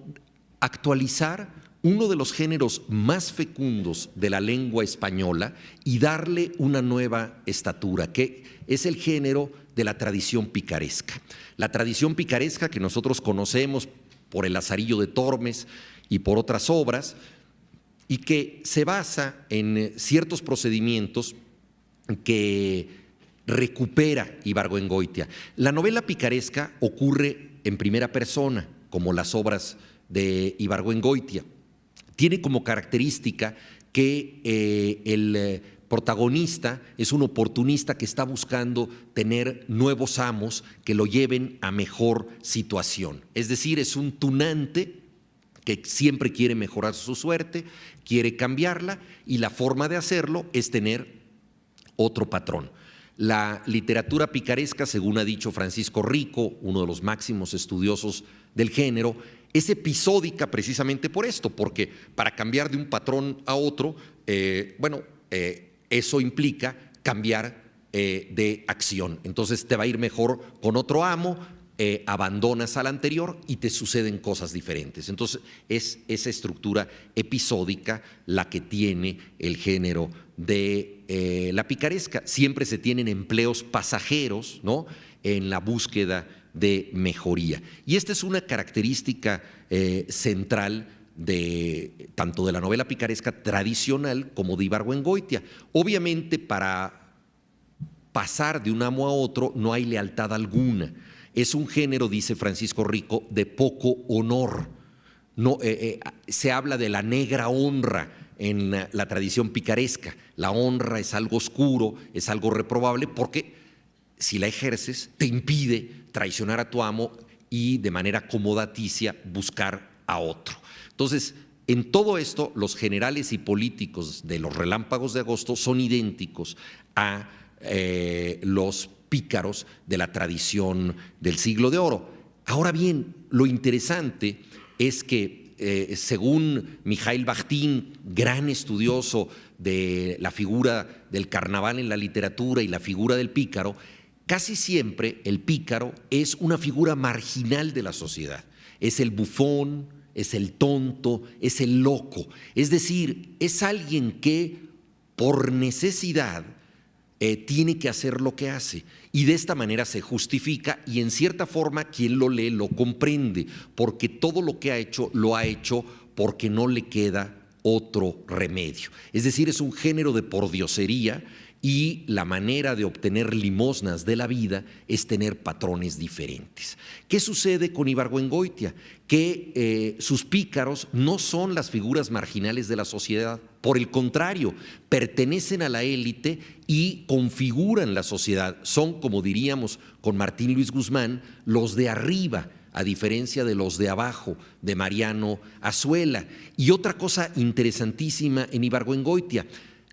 actualizar uno de los géneros más fecundos de la lengua española y darle una nueva estatura, que es el género de la tradición picaresca. La tradición picaresca que nosotros conocemos por El Lazarillo de Tormes y por otras obras, y que se basa en ciertos procedimientos que recupera Ibargüengoitia. La novela picaresca ocurre en primera persona, como las obras de Ibargüengoitia. Tiene como característica que el protagonista es un oportunista que está buscando tener nuevos amos que lo lleven a mejor situación. Es decir, es un tunante que siempre quiere mejorar su suerte, quiere cambiarla, y la forma de hacerlo es tener otro patrón. La literatura picaresca, según ha dicho Francisco Rico, uno de los máximos estudiosos del género, es episódica precisamente por esto, porque para cambiar de un patrón a otro, eso implica cambiar de acción. Entonces te va a ir mejor con otro amo, abandonas al anterior y te suceden cosas diferentes. Entonces es esa estructura episódica la que tiene el género de la picaresca. Siempre se tienen empleos pasajeros, ¿no?, en la búsqueda de mejoría. Y esta es una característica central tanto de la novela picaresca tradicional como de Ibargüengoitia. Obviamente, para pasar de un amo a otro no hay lealtad alguna. Es un género, dice Francisco Rico, de poco honor. No, se habla de la negra honra en la tradición picaresca. La honra es algo oscuro, es algo reprobable, porque si la ejerces te impide traicionar a tu amo y de manera acomodaticia buscar a otro. Entonces, en todo esto, los generales y políticos de los Relámpagos de Agosto son idénticos a los pícaros de la tradición del Siglo de Oro. Ahora bien, lo interesante es que, según Mikhail Bakhtin, gran estudioso de la figura del carnaval en la literatura y la figura del pícaro, casi siempre el pícaro es una figura marginal de la sociedad. Es el bufón, es el tonto, es el loco. Es decir, es alguien que por necesidad tiene que hacer lo que hace, y de esta manera se justifica, y en cierta forma quien lo lee lo comprende, porque todo lo que ha hecho lo ha hecho porque no le queda otro remedio. Es decir, es un género de pordiosería, y la manera de obtener limosnas de la vida es tener patrones diferentes. ¿Qué sucede con Ibargüengoitia? Que sus pícaros no son las figuras marginales de la sociedad, por el contrario, pertenecen a la élite y configuran la sociedad. Son, como diríamos con Martín Luis Guzmán, los de arriba, a diferencia de los de abajo, de Mariano Azuela. Y otra cosa interesantísima en Ibargüengoitia: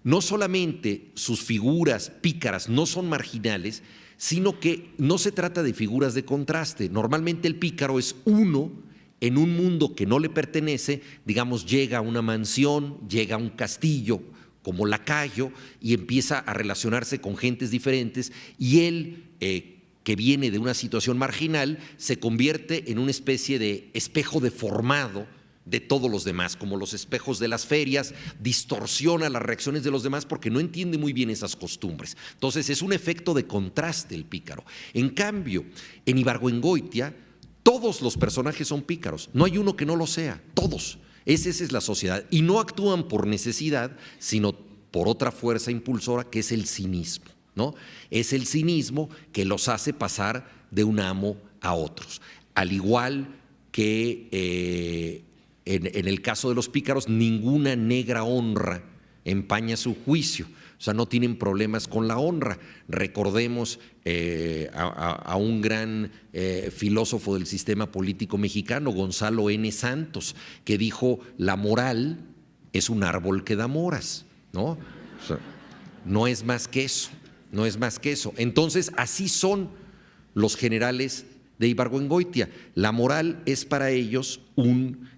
no solamente sus figuras pícaras no son marginales, sino que no se trata de figuras de contraste. Normalmente el pícaro es uno en un mundo que no le pertenece. Digamos, llega a una mansión, llega a un castillo como lacayo y empieza a relacionarse con gentes diferentes, y él, que viene de una situación marginal, se convierte en una especie de espejo deformado de todos los demás, como los espejos de las ferias, distorsiona las reacciones de los demás porque no entiende muy bien esas costumbres. Entonces es un efecto de contraste el pícaro. En cambio, en Ibargüengoitia todos los personajes son pícaros, no hay uno que no lo sea, todos. Esa es la sociedad, y no actúan por necesidad, sino por otra fuerza impulsora, que es el cinismo, ¿no? Es el cinismo que los hace pasar de un amo a otros. Al igual que en el caso de los pícaros, ninguna negra honra empaña su juicio. O sea, no tienen problemas con la honra. Recordemos a un gran filósofo del sistema político mexicano, Gonzalo N. Santos, que dijo: la moral es un árbol que da moras, ¿no? O sea, no es más que eso, no es más que eso. Entonces, así son los generales de Ibargüengoitia. La moral es para ellos un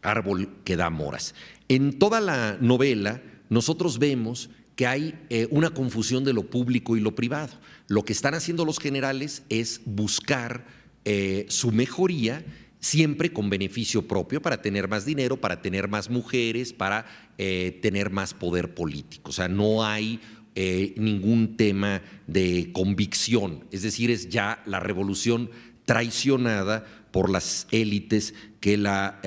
árbol que da moras. En toda la novela nosotros vemos que hay una confusión de lo público y lo privado. Lo que están haciendo los generales es buscar su mejoría, siempre con beneficio propio, para tener más dinero, para tener más mujeres, para tener más poder político. O sea, no hay ningún tema de convicción, es decir, es ya la revolución traicionada por las élites que la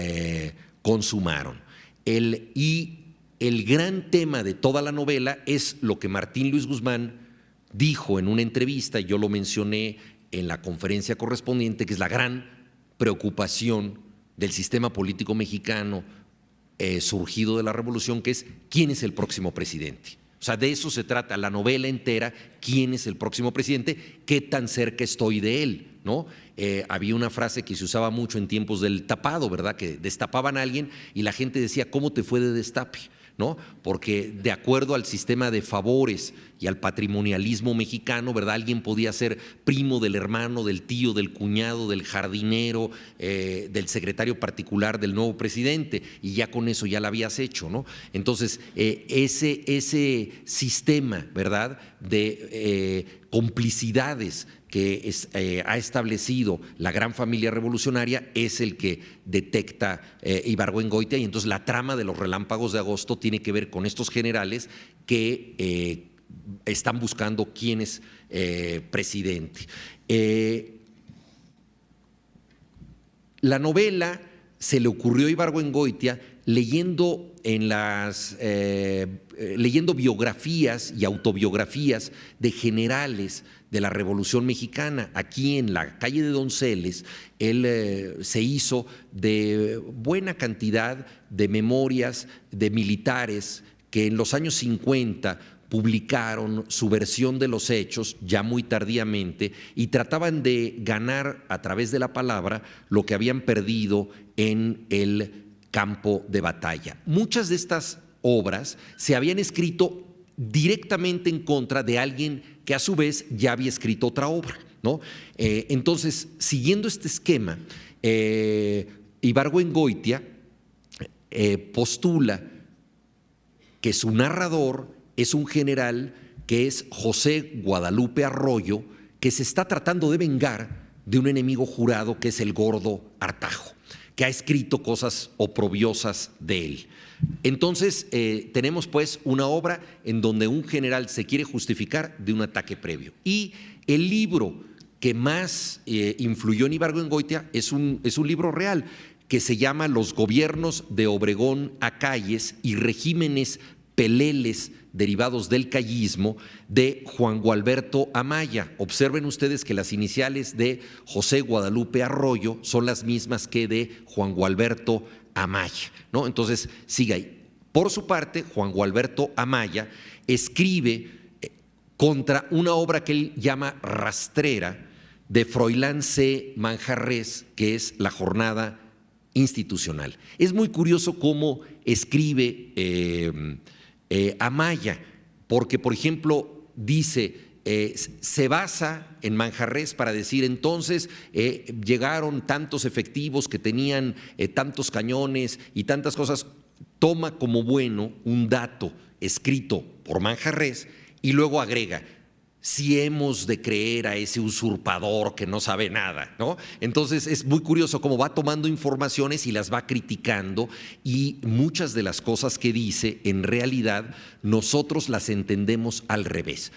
consumaron. Y el gran tema de toda la novela es lo que Martín Luis Guzmán dijo en una entrevista, y yo lo mencioné en la conferencia correspondiente, que es la gran preocupación del sistema político mexicano surgido de la revolución, que es quién es el próximo presidente. O sea, de eso se trata la novela entera, quién es el próximo presidente, qué tan cerca estoy de él, ¿no? Había una frase que se usaba mucho en tiempos del tapado, ¿verdad? Que destapaban a alguien y la gente decía, ¿cómo te fue de destape? ¿No? Porque de acuerdo al sistema de favores y al patrimonialismo mexicano, ¿verdad? Alguien podía ser primo del hermano, del tío, del cuñado, del jardinero, del secretario particular del nuevo presidente, y ya con eso ya la habías hecho, ¿no? Entonces, ese sistema, ¿verdad?, de complicidades que ha establecido la gran familia revolucionaria es el que detecta Ibargüengoitia, y entonces la trama de los Relámpagos de Agosto tiene que ver con estos generales que están buscando quién es presidente. La novela se le ocurrió a Ibargüengoitia leyendo leyendo biografías y autobiografías de generales de la Revolución Mexicana. Aquí en la calle de Donceles, él se hizo de buena cantidad de memorias de militares que en los años 50 publicaron su versión de los hechos ya muy tardíamente y trataban de ganar a través de la palabra lo que habían perdido en el campo de batalla. Muchas de estas obras se habían escrito directamente en contra de alguien que a su vez ya había escrito otra obra, ¿no? Entonces, siguiendo este esquema, Ibargüengoitia postula que su narrador es un general que es José Guadalupe Arroyo, que se está tratando de vengar de un enemigo jurado que es el Gordo Artajo, que ha escrito cosas oprobiosas de él. Entonces, tenemos pues una obra en donde un general se quiere justificar de un ataque previo. Y el libro que más influyó en Ibargüengoitia es un libro real que se llama Los gobiernos de Obregón a Calles y regímenes peleles derivados del callismo, de Juan Gualberto Amaya. Observen ustedes que las iniciales de José Guadalupe Arroyo son las mismas que de Juan Gualberto Amaya, ¿no? Entonces, sigue ahí. Por su parte, Juan Gualberto Amaya escribe contra una obra que él llama rastrera de Froilán C. Manjarrés, que es La Jornada Institucional. Es muy curioso cómo escribe Amaya, porque, por ejemplo, dice, se basa en Manjarrés para decir entonces llegaron tantos efectivos que tenían tantos cañones y tantas cosas, toma como bueno un dato escrito por Manjarrés y luego agrega, si hemos de creer a ese usurpador que no sabe nada, ¿no? Entonces es muy curioso cómo va tomando informaciones y las va criticando, y muchas de las cosas que dice en realidad nosotros las entendemos al revés.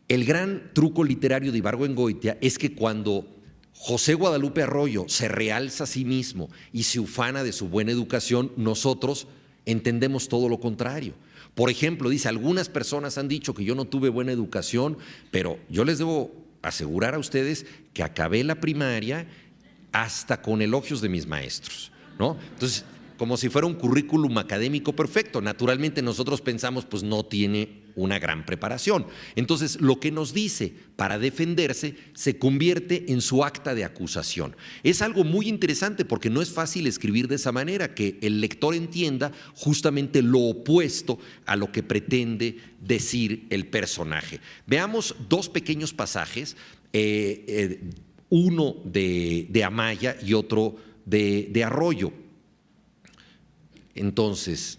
El gran truco literario de Ibargüengoitia es que cuando José Guadalupe Arroyo se realza a sí mismo y se ufana de su buena educación, nosotros entendemos todo lo contrario. Por ejemplo, dice, algunas personas han dicho que yo no tuve buena educación, pero yo les debo asegurar a ustedes que acabé la primaria hasta con elogios de mis maestros, ¿no? Entonces, como si fuera un currículum académico perfecto. Naturalmente nosotros pensamos, pues no tiene una gran preparación. Entonces, lo que nos dice para defenderse se convierte en su acta de acusación. Es algo muy interesante porque no es fácil escribir de esa manera, que el lector entienda justamente lo opuesto a lo que pretende decir el personaje. Veamos dos pequeños pasajes, uno de Amaya y otro de Arroyo. Entonces,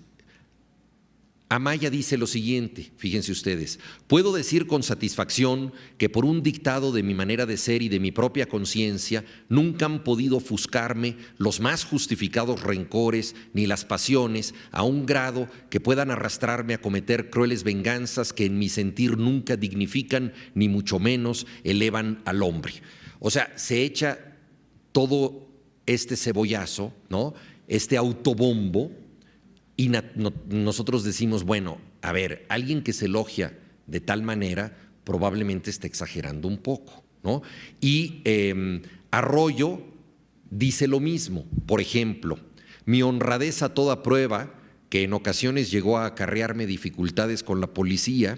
Amaya dice lo siguiente, fíjense ustedes, puedo decir con satisfacción que por un dictado de mi manera de ser y de mi propia conciencia nunca han podido ofuscarme los más justificados rencores ni las pasiones a un grado que puedan arrastrarme a cometer crueles venganzas que en mi sentir nunca dignifican ni mucho menos elevan al hombre. O sea, se echa todo este cebollazo, ¿no? Este autobombo, y nosotros decimos, bueno, a ver, alguien que se elogia de tal manera probablemente está exagerando un poco, ¿no? Y Arroyo dice lo mismo. Por ejemplo, mi honradez a toda prueba, que en ocasiones llegó a acarrearme dificultades con la policía,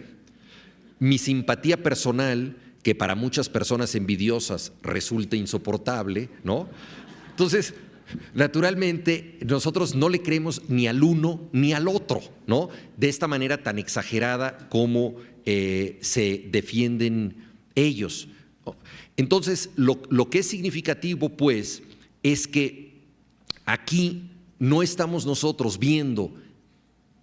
mi simpatía personal, que para muchas personas envidiosas resulta insoportable, ¿no? Entonces, naturalmente, nosotros no le creemos ni al uno ni al otro, ¿no? De esta manera tan exagerada como se defienden ellos. Entonces, lo que es significativo, pues, es que aquí no estamos nosotros viendo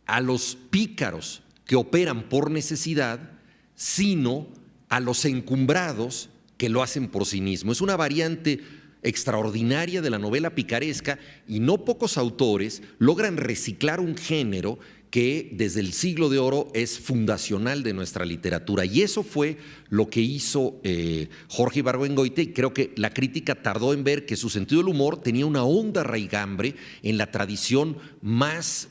a los pícaros que operan por necesidad, sino a los encumbrados que lo hacen por cinismo. Es una variante extraordinaria de la novela picaresca y no pocos autores logran reciclar un género que desde el siglo de oro es fundacional de nuestra literatura. Y eso fue lo que hizo Jorge Ibargüengoitia, y creo que la crítica tardó en ver que su sentido del humor tenía una honda raigambre en la tradición más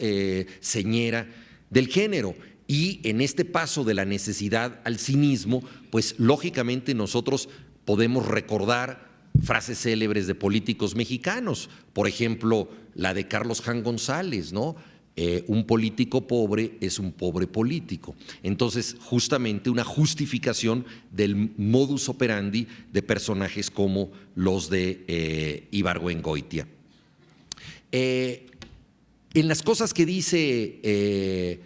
señera del género. Y en este paso de la necesidad al cinismo, pues lógicamente nosotros podemos recordar frases célebres de políticos mexicanos, por ejemplo, la de Carlos Jan González, ¿no? Un político pobre es un pobre político. Entonces, justamente una justificación del modus operandi de personajes como los de Ibargüengoitia. En las cosas que dice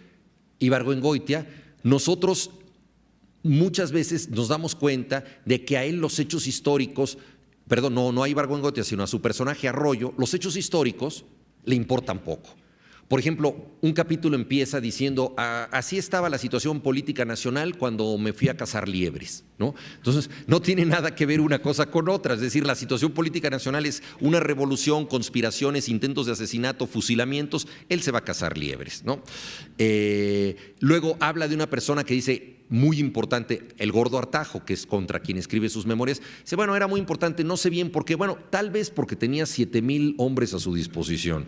Ibargüengoitia, nosotros muchas veces nos damos cuenta de que a él los hechos históricos, perdón, no a Ibargüengoitia, sino a su personaje Arroyo, los hechos históricos le importan poco. Por ejemplo, un capítulo empieza diciendo, así estaba la situación política nacional cuando me fui a cazar liebres, ¿no? Entonces, no tiene nada que ver una cosa con otra, es decir, la situación política nacional es una revolución, conspiraciones, intentos de asesinato, fusilamientos, él se va a cazar liebres, ¿no? Luego habla de una persona que dice, muy importante, el Gordo Artajo, que es contra quien escribe sus memorias, dice, bueno, era muy importante, no sé bien por qué, bueno, tal vez porque tenía 7,000 hombres a su disposición.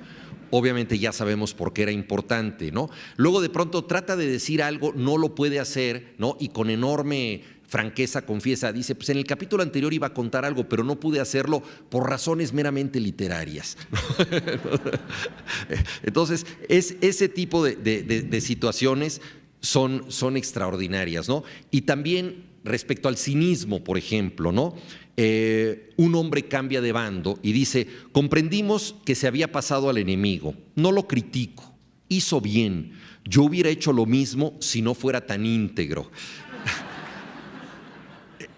Obviamente ya sabemos por qué era importante, ¿no? Luego de pronto trata de decir algo, no lo puede hacer, ¿no? Y con enorme franqueza confiesa, dice, pues en el capítulo anterior iba a contar algo, pero no pude hacerlo por razones meramente literarias. Entonces, ese tipo de situaciones son extraordinarias, ¿no? Y también respecto al cinismo, por ejemplo, ¿no? Un hombre cambia de bando y dice, comprendimos que se había pasado al enemigo, no lo critico, hizo bien, yo hubiera hecho lo mismo si no fuera tan íntegro.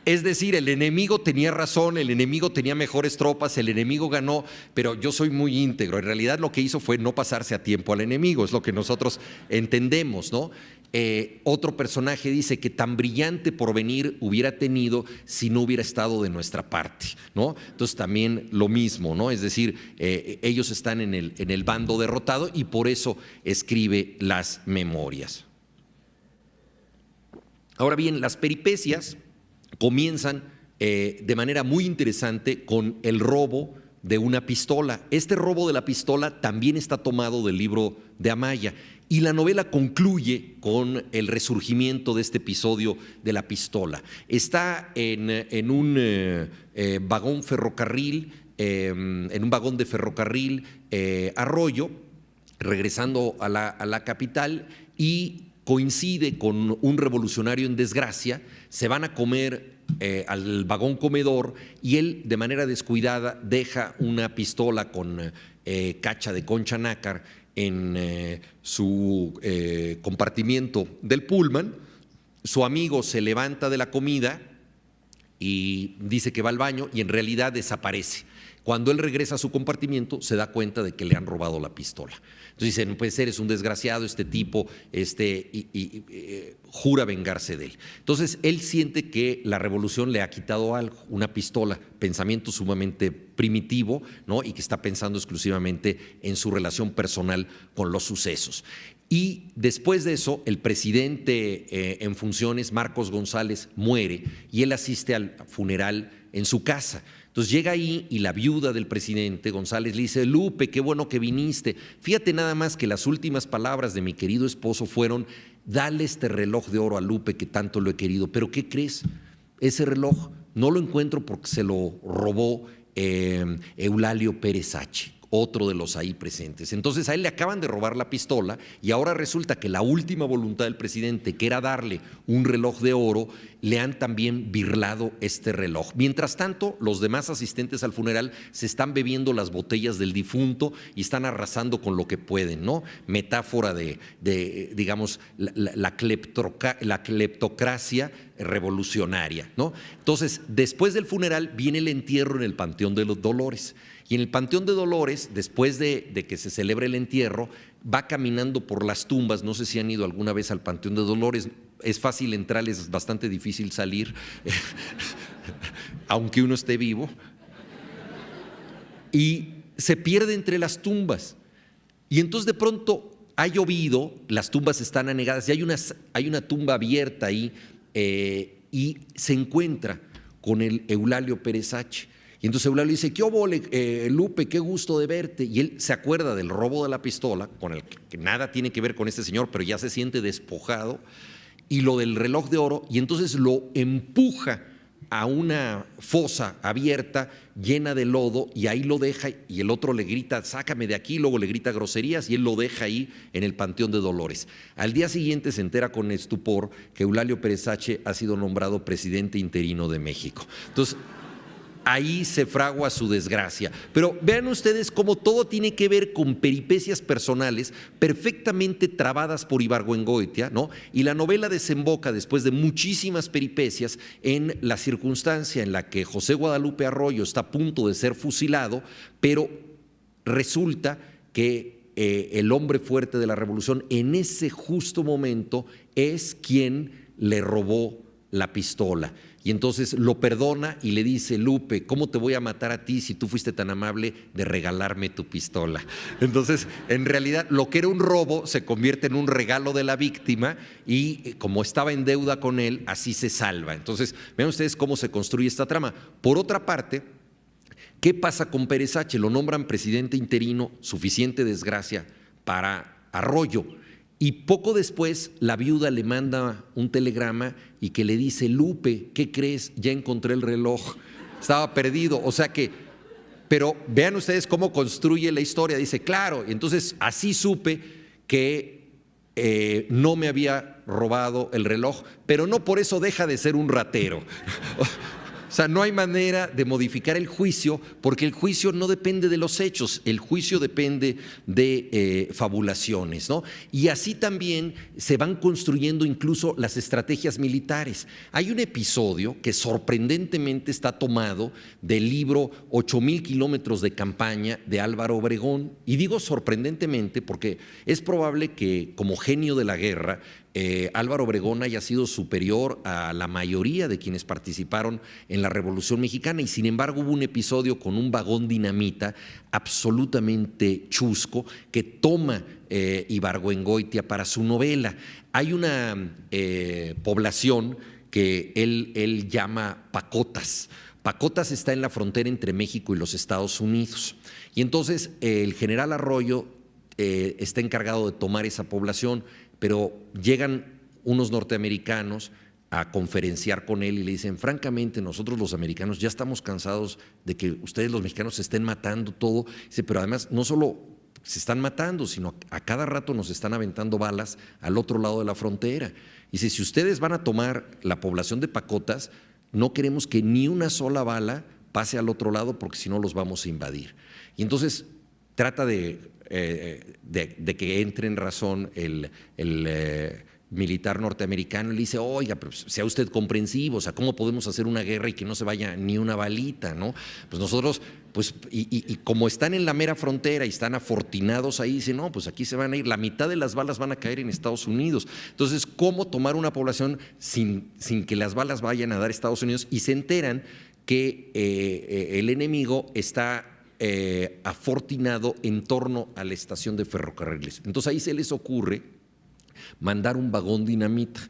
Es decir, el enemigo tenía razón, el enemigo tenía mejores tropas, el enemigo ganó, pero yo soy muy íntegro. En realidad lo que hizo fue no pasarse a tiempo al enemigo, es lo que nosotros entendemos, ¿no? Otro personaje dice que tan brillante porvenir hubiera tenido si no hubiera estado de nuestra parte, ¿no? Entonces también lo mismo, ¿no? Es decir, ellos están en el bando derrotado y por eso escribe las memorias. Ahora bien, las peripecias comienzan de manera muy interesante con el robo de una pistola. Este robo de la pistola también está tomado del libro de Amaya y la novela concluye con el resurgimiento de este episodio de la pistola. Está en un vagón ferrocarril, en un vagón de ferrocarril Arroyo, regresando a la capital y coincide con un revolucionario en desgracia, se van a comer al vagón comedor y él de manera descuidada deja una pistola con cacha de concha nácar en su compartimiento del pullman. Su amigo se levanta de la comida y dice que va al baño y en realidad desaparece. Cuando él regresa a su compartimiento se da cuenta de que le han robado la pistola. Entonces dice, no puede ser, es un desgraciado este tipo, jura vengarse de él. Entonces él siente que la revolución le ha quitado algo, una pistola, pensamiento sumamente primitivo, ¿no? Y que está pensando exclusivamente en su relación personal con los sucesos. Y después de eso, el presidente en funciones, Marcos González, muere y él asiste al funeral en su casa. Entonces llega ahí y la viuda del presidente González le dice: Lupe, qué bueno que viniste. Fíjate nada más que las últimas palabras de mi querido esposo fueron: dale este reloj de oro a Lupe que tanto lo he querido. Pero ¿qué crees? Ese reloj no lo encuentro porque se lo robó Eulalio Pérez H., otro de los ahí presentes. Entonces a él le acaban de robar la pistola y ahora resulta que la última voluntad del presidente, que era darle un reloj de oro, le han también birlado este reloj. Mientras tanto, los demás asistentes al funeral se están bebiendo las botellas del difunto y están arrasando con lo que pueden, ¿no? Metáfora de digamos, la cleptocracia revolucionaria, ¿no? Entonces, después del funeral viene el entierro en el Panteón de los Dolores. Y en el Panteón de Dolores, después de que se celebre el entierro, va caminando por las tumbas. No sé si han ido alguna vez al Panteón de Dolores. Es fácil entrar, es bastante difícil salir, aunque uno esté vivo. Y se pierde entre las tumbas. Y entonces de pronto ha llovido, las tumbas están anegadas y hay una tumba abierta ahí, y se encuentra con el Eulalio Pérez H. Y entonces Eulalio dice: ¿qué óvole, Lupe? Qué gusto de verte. Y él se acuerda del robo de la pistola, con el que nada tiene que ver con este señor, pero ya se siente despojado, y lo del reloj de oro, y entonces lo empuja a una fosa abierta llena de lodo y ahí lo deja, y el otro le grita: sácame de aquí, luego le grita groserías y él lo deja ahí en el Panteón de Dolores. Al día siguiente se entera con estupor que Eulalio Pérez H. ha sido nombrado presidente interino de México. Entonces, ahí se fragua su desgracia. Pero vean ustedes cómo todo tiene que ver con peripecias personales perfectamente trabadas por Ibargüengoitia, ¿no? Y la novela desemboca, después de muchísimas peripecias, en la circunstancia en la que José Guadalupe Arroyo está a punto de ser fusilado, pero resulta que el hombre fuerte de la revolución en ese justo momento es quien le robó la pistola. Y entonces lo perdona y le dice: Lupe, ¿cómo te voy a matar a ti si tú fuiste tan amable de regalarme tu pistola? Entonces, en realidad, lo que era un robo se convierte en un regalo de la víctima y como estaba en deuda con él, así se salva. Entonces, vean ustedes cómo se construye esta trama. Por otra parte, ¿qué pasa con Pérez H? Lo nombran presidente interino, suficiente desgracia para Arroyo. Y poco después la viuda le manda un telegrama y que le dice: Lupe, ¿qué crees? Ya encontré el reloj, estaba perdido. O sea que, pero vean ustedes cómo construye la historia. Dice: claro, y entonces así supe que no me había robado el reloj, pero no por eso deja de ser un ratero. O sea, no hay manera de modificar el juicio porque el juicio no depende de los hechos, el juicio depende de fabulaciones, ¿no? Y así también se van construyendo incluso las estrategias militares. Hay un episodio que sorprendentemente está tomado del libro 8,000 kilómetros de campaña de Álvaro Obregón. Y digo sorprendentemente porque es probable que, como genio de la guerra, Álvaro Obregón haya sido superior a la mayoría de quienes participaron en la Revolución Mexicana, y sin embargo hubo un episodio con un vagón dinamita absolutamente chusco que toma Ibargüengoitia para su novela. Hay una población que él llama Pacotas. Pacotas está en la frontera entre México y los Estados Unidos, y entonces el general Arroyo está encargado de tomar esa población, pero llegan unos norteamericanos a conferenciar con él y le dicen: francamente, nosotros los americanos ya estamos cansados de que ustedes los mexicanos se estén matando todo. Dice: pero además no solo se están matando, sino a cada rato nos están aventando balas al otro lado de la frontera. Dice: si ustedes van a tomar la población de Pacotas, no queremos que ni una sola bala pase al otro lado porque si no los vamos a invadir. Y entonces trata de que entre en razón el militar norteamericano y le dice: oiga, pero sea usted comprensivo, o sea, ¿cómo podemos hacer una guerra y que no se vaya ni una balita, ¿no? Pues nosotros, pues, y como están en la mera frontera y están afortinados ahí, dicen: no, pues aquí se van a ir, la mitad de las balas van a caer en Estados Unidos. Entonces, ¿cómo tomar una población sin que las balas vayan a dar a Estados Unidos? Y se enteran que el enemigo está afortinado en torno a la estación de ferrocarriles. Entonces ahí se les ocurre mandar un vagón dinamita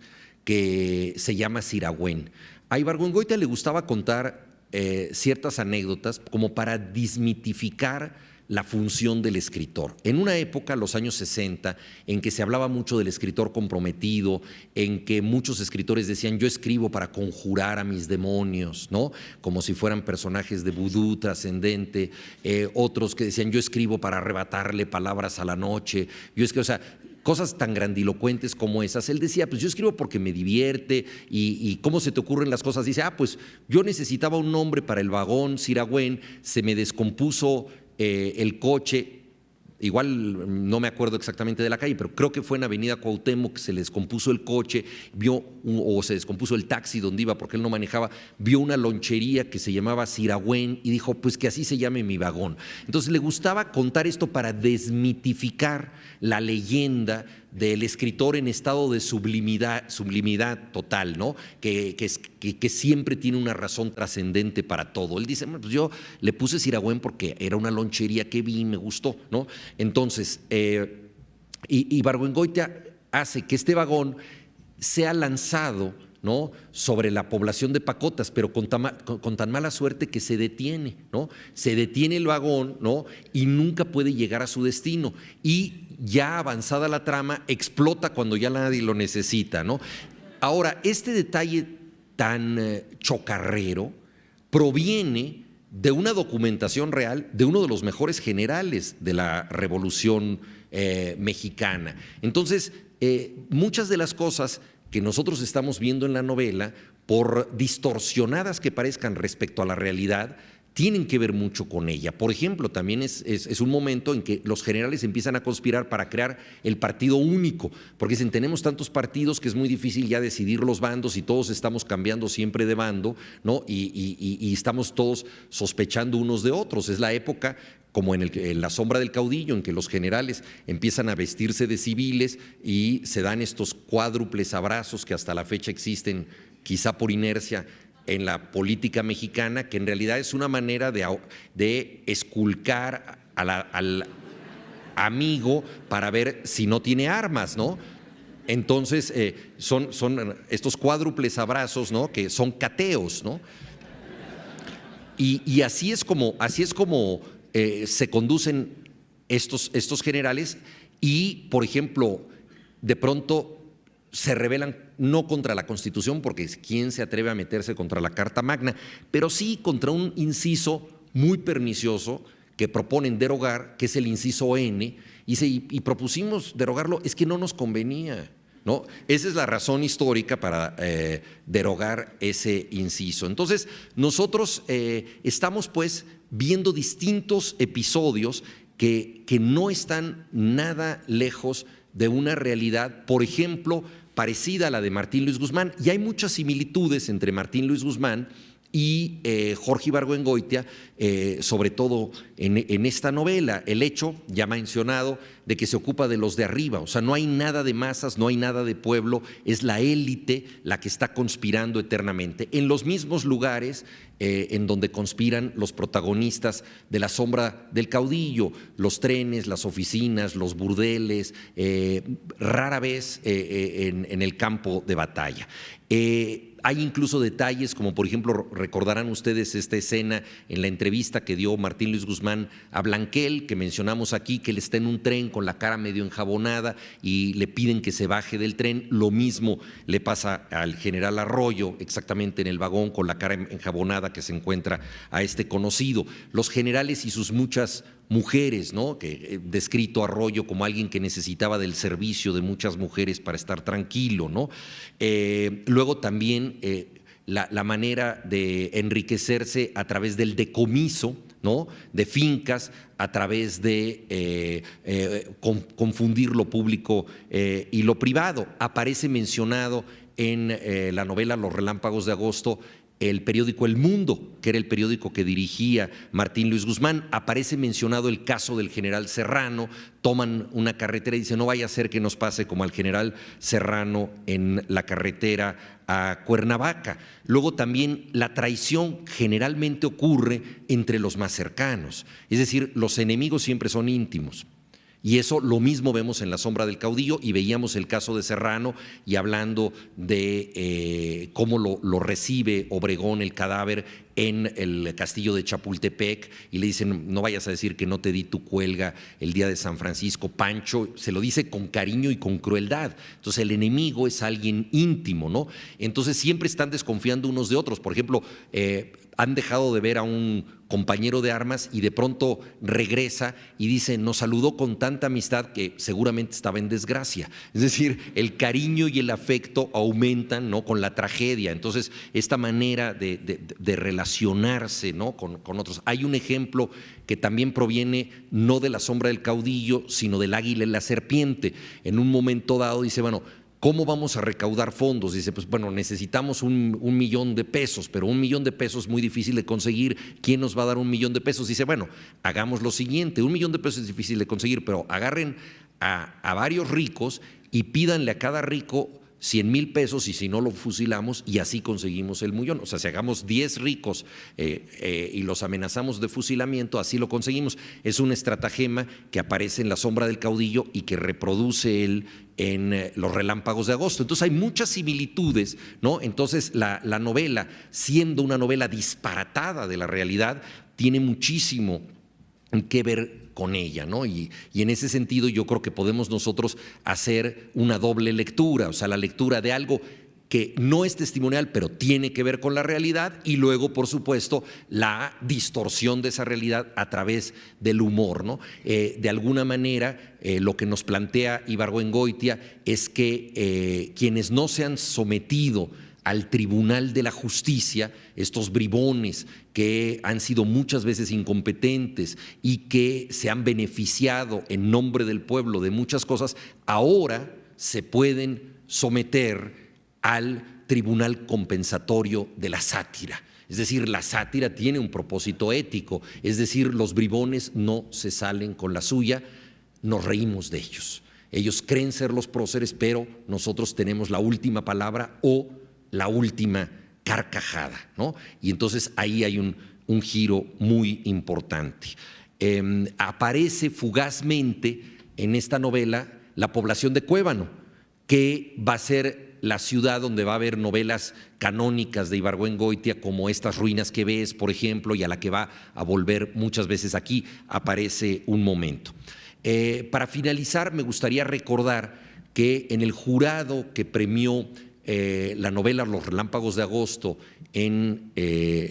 que se llama Siragüen. A Ibargüengoitia le gustaba contar ciertas anécdotas como para desmitificar la función del escritor. En una época, los años 60, en que se hablaba mucho del escritor comprometido, en que muchos escritores decían yo escribo para conjurar a mis demonios, ¿no? Como si fueran personajes de vudú trascendente, otros que decían yo escribo para arrebatarle palabras a la noche, yo escribo, o sea, cosas tan grandilocuentes como esas. Él decía, pues yo escribo porque me divierte y cómo se te ocurren las cosas. Dice, pues yo necesitaba un nombre para el vagón Siragüen, se me descompuso el coche, igual no me acuerdo exactamente de la calle, pero creo que fue en Avenida Cuauhtémoc que se le descompuso el coche, o se descompuso el taxi donde iba porque él no manejaba, vio una lonchería que se llamaba Siragüen y dijo, pues que así se llame mi vagón. Entonces le gustaba contar esto para desmitificar la leyenda del escritor en estado de sublimidad total, ¿no? Que siempre tiene una razón trascendente para todo. Él dice, pues yo le puse Siragüen porque era una lonchería que vi y me gustó, ¿no? Entonces, Ibargüengoitia hace que este vagón sea lanzado, ¿no?, sobre la población de Pacotas, pero con tan mala suerte que se detiene, ¿no? Se detiene el vagón, ¿no?, y nunca puede llegar a su destino. Y ya avanzada la trama, explota cuando ya nadie lo necesita, ¿no? Ahora, este detalle tan chocarrero proviene de una documentación real de uno de los mejores generales de la Revolución Mexicana. Entonces, muchas de las cosas que nosotros estamos viendo en la novela, por distorsionadas que parezcan respecto a la realidad, tienen que ver mucho con ella. Por ejemplo, también es un momento en que los generales empiezan a conspirar para crear el partido único, porque dicen, tenemos tantos partidos que es muy difícil ya decidir los bandos y todos estamos cambiando siempre de bando, ¿no? Y estamos todos sospechando unos de otros. Es la época, como en La sombra del caudillo, en que los generales empiezan a vestirse de civiles y se dan estos cuádruples abrazos que hasta la fecha existen, quizá por inercia, en la política mexicana, que en realidad es una manera de esculcar al amigo para ver si no tiene armas, ¿no? Entonces, son estos cuádruples abrazos, ¿no?, que son cateos, ¿no? Y así es como se conducen estos generales y, por ejemplo, de pronto se rebelan no contra la Constitución, porque ¿quién se atreve a meterse contra la Carta Magna?, pero sí contra un inciso muy pernicioso que proponen derogar, que es el inciso N, y propusimos derogarlo, es que no nos convenía, ¿no? Esa es la razón histórica para derogar ese inciso. Entonces, nosotros estamos pues viendo distintos episodios que no están nada lejos de una realidad, por ejemplo, parecida a la de Martín Luis Guzmán, y hay muchas similitudes entre Martín Luis Guzmán y Jorge Ibargüengoitia, sobre todo en esta novela. El hecho, ya mencionado, de que se ocupa de los de arriba, o sea, no hay nada de masas, no hay nada de pueblo, es la élite la que está conspirando eternamente, en los mismos lugares en donde conspiran los protagonistas de La sombra del caudillo, los trenes, las oficinas, los burdeles, rara vez en el campo de batalla. Hay incluso detalles como, por ejemplo, recordarán ustedes esta escena en la entrevista que dio Martín Luis Guzmán a Blanquel, que mencionamos aquí, que él está en un tren con la cara medio enjabonada y le piden que se baje del tren. Lo mismo le pasa al general Arroyo, exactamente en el vagón con la cara enjabonada que se encuentra a este conocido. Los generales y sus muchas mujeres, ¿no?, que descrito Arroyo como alguien que necesitaba del servicio de muchas mujeres para estar tranquilo, ¿no? Luego también la manera de enriquecerse a través del decomiso, ¿no?, de fincas, a través de confundir lo público y lo privado. Aparece mencionado en la novela Los relámpagos de agosto el periódico El Mundo, que era el periódico que dirigía Martín Luis Guzmán. Aparece mencionado el caso del general Serrano. Toman una carretera y dicen, no vaya a ser que nos pase como al general Serrano en la carretera a Cuernavaca. Luego también la traición generalmente ocurre entre los más cercanos, es decir, los enemigos siempre son íntimos. Y eso lo mismo vemos en La sombra del caudillo, y veíamos el caso de Serrano, y hablando de cómo lo recibe Obregón, el cadáver, en el castillo de Chapultepec y le dicen: no vayas a decir que no te di tu cuelga el día de San Francisco. Pancho se lo dice con cariño y con crueldad. Entonces el enemigo es alguien íntimo, ¿no? Entonces siempre están desconfiando unos de otros. Por ejemplo, han dejado de ver a un compañero de armas y de pronto regresa y dice: nos saludó con tanta amistad que seguramente estaba en desgracia. Es decir, el cariño y el afecto aumentan, ¿no?, con la tragedia. Entonces, esta manera de relacionarse, ¿no?, con otros. Hay un ejemplo que también proviene no de La sombra del caudillo, sino del águila y la serpiente. En un momento dado dice: bueno, ¿cómo vamos a recaudar fondos? Dice: pues bueno, necesitamos un millón de pesos, pero un millón de pesos es muy difícil de conseguir. ¿Quién nos va a dar un millón de pesos? Dice: bueno, hagamos lo siguiente, un millón de pesos es difícil de conseguir, pero agarren a varios ricos y pídanle a cada rico 100,000 pesos, y si no lo fusilamos, y así conseguimos el millón. O sea, si hagamos 10 ricos y los amenazamos de fusilamiento, así lo conseguimos. Es un estratagema que aparece en La sombra del caudillo y que reproduce él en Los relámpagos de agosto. Entonces hay muchas similitudes, ¿no? Entonces la novela, siendo una novela disparatada de la realidad, tiene muchísimo que ver con ella, ¿no? Y en ese sentido yo creo que podemos nosotros hacer una doble lectura, o sea, la lectura de algo que no es testimonial, pero tiene que ver con la realidad, y luego, por supuesto, la distorsión de esa realidad a través del humor, ¿no? De alguna manera, lo que nos plantea Ibargüengoitia es que quienes no se han sometido al tribunal de la justicia, estos bribones que han sido muchas veces incompetentes y que se han beneficiado en nombre del pueblo de muchas cosas, ahora se pueden someter al tribunal compensatorio de la sátira. Es decir, la sátira tiene un propósito ético, es decir, los bribones no se salen con la suya, nos reímos de ellos. Ellos creen ser los próceres, pero nosotros tenemos la última palabra o la última carcajada, ¿no? Y entonces ahí hay un giro muy importante. Aparece fugazmente en esta novela la población de Cuébano, que va a ser la ciudad donde va a haber novelas canónicas de Ibargüengoitia, como Estas ruinas que ves, por ejemplo, y a la que va a volver muchas veces. Aquí aparece un momento. Para finalizar, me gustaría recordar que en el jurado que premió la novela Los relámpagos de agosto en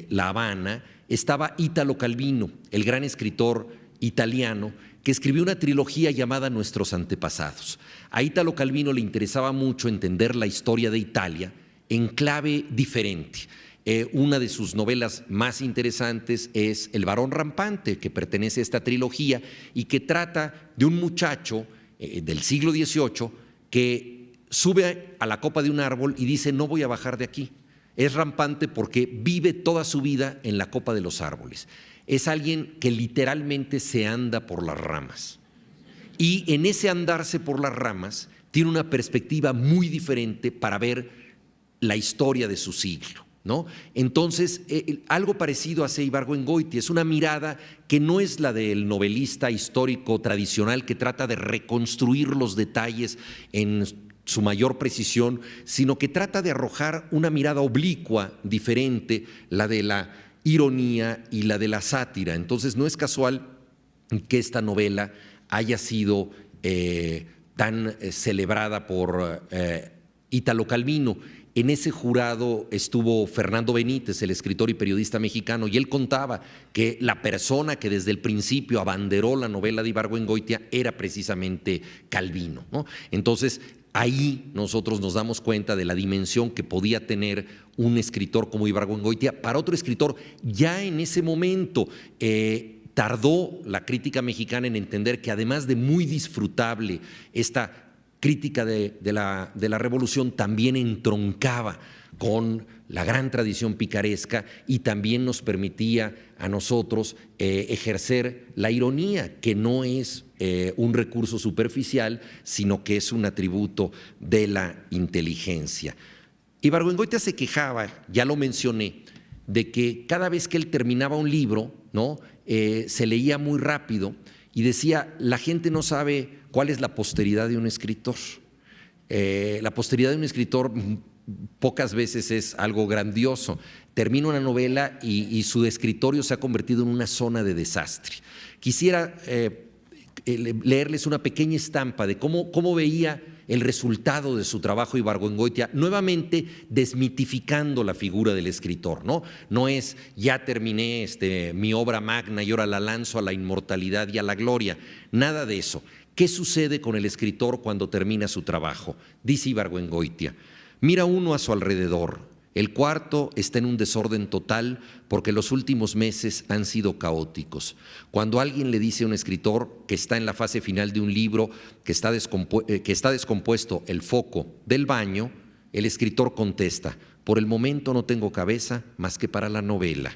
La Habana estaba Italo Calvino, el gran escritor italiano que escribió una trilogía llamada Nuestros antepasados. A Italo Calvino le interesaba mucho entender la historia de Italia en clave diferente. Una de sus novelas más interesantes es El varón rampante, que pertenece a esta trilogía y que trata de un muchacho del siglo XVIII que sube a la copa de un árbol y dice: no voy a bajar de aquí. Es rampante porque vive toda su vida en la copa de los árboles. Es alguien que literalmente se anda por las ramas. Y en ese andarse por las ramas tiene una perspectiva muy diferente para ver la historia de su siglo, ¿no? Entonces, algo parecido hace Ibargüengoitia. Es una mirada que no es la del novelista histórico tradicional que trata de reconstruir los detalles en su mayor precisión, sino que trata de arrojar una mirada oblicua, diferente, la de la ironía y la de la sátira. Entonces no es casual que esta novela haya sido tan celebrada por Italo Calvino. En ese jurado estuvo Fernando Benítez, el escritor y periodista mexicano, y él contaba que la persona que desde el principio abanderó la novela de Ibargüengoitia era precisamente Calvino, ¿no? Entonces, ahí nosotros nos damos cuenta de la dimensión que podía tener un escritor como Ibargüengoitia. Para otro escritor, ya en ese momento tardó la crítica mexicana en entender que, además de muy disfrutable, esta crítica de la revolución también entroncaba con la gran tradición picaresca y también nos permitía a nosotros ejercer la ironía, que no es un recurso superficial, sino que es un atributo de la inteligencia. Ibargüengoitia se quejaba, ya lo mencioné, de que cada vez que él terminaba un libro, ¿no?, se leía muy rápido y decía: la gente no sabe cuál es la posteridad de un escritor. La posteridad de un escritor pocas veces es algo grandioso. termina una novela y su escritorio se ha convertido en una zona de desastre. Quisiera leerles una pequeña estampa de cómo veía el resultado de su trabajo Ibargüengoitia, nuevamente desmitificando la figura del escritor, ¿no? No es ya terminé mi obra magna y ahora la lanzo a la inmortalidad y a la gloria, nada de eso. ¿Qué sucede con el escritor cuando termina su trabajo? Dice Ibargüengoitia: mira uno a su alrededor. El cuarto está en un desorden total porque los últimos meses han sido caóticos. Cuando alguien le dice a un escritor que está en la fase final de un libro, que está descompuesto el foco del baño, el escritor contesta: por el momento no tengo cabeza más que para la novela.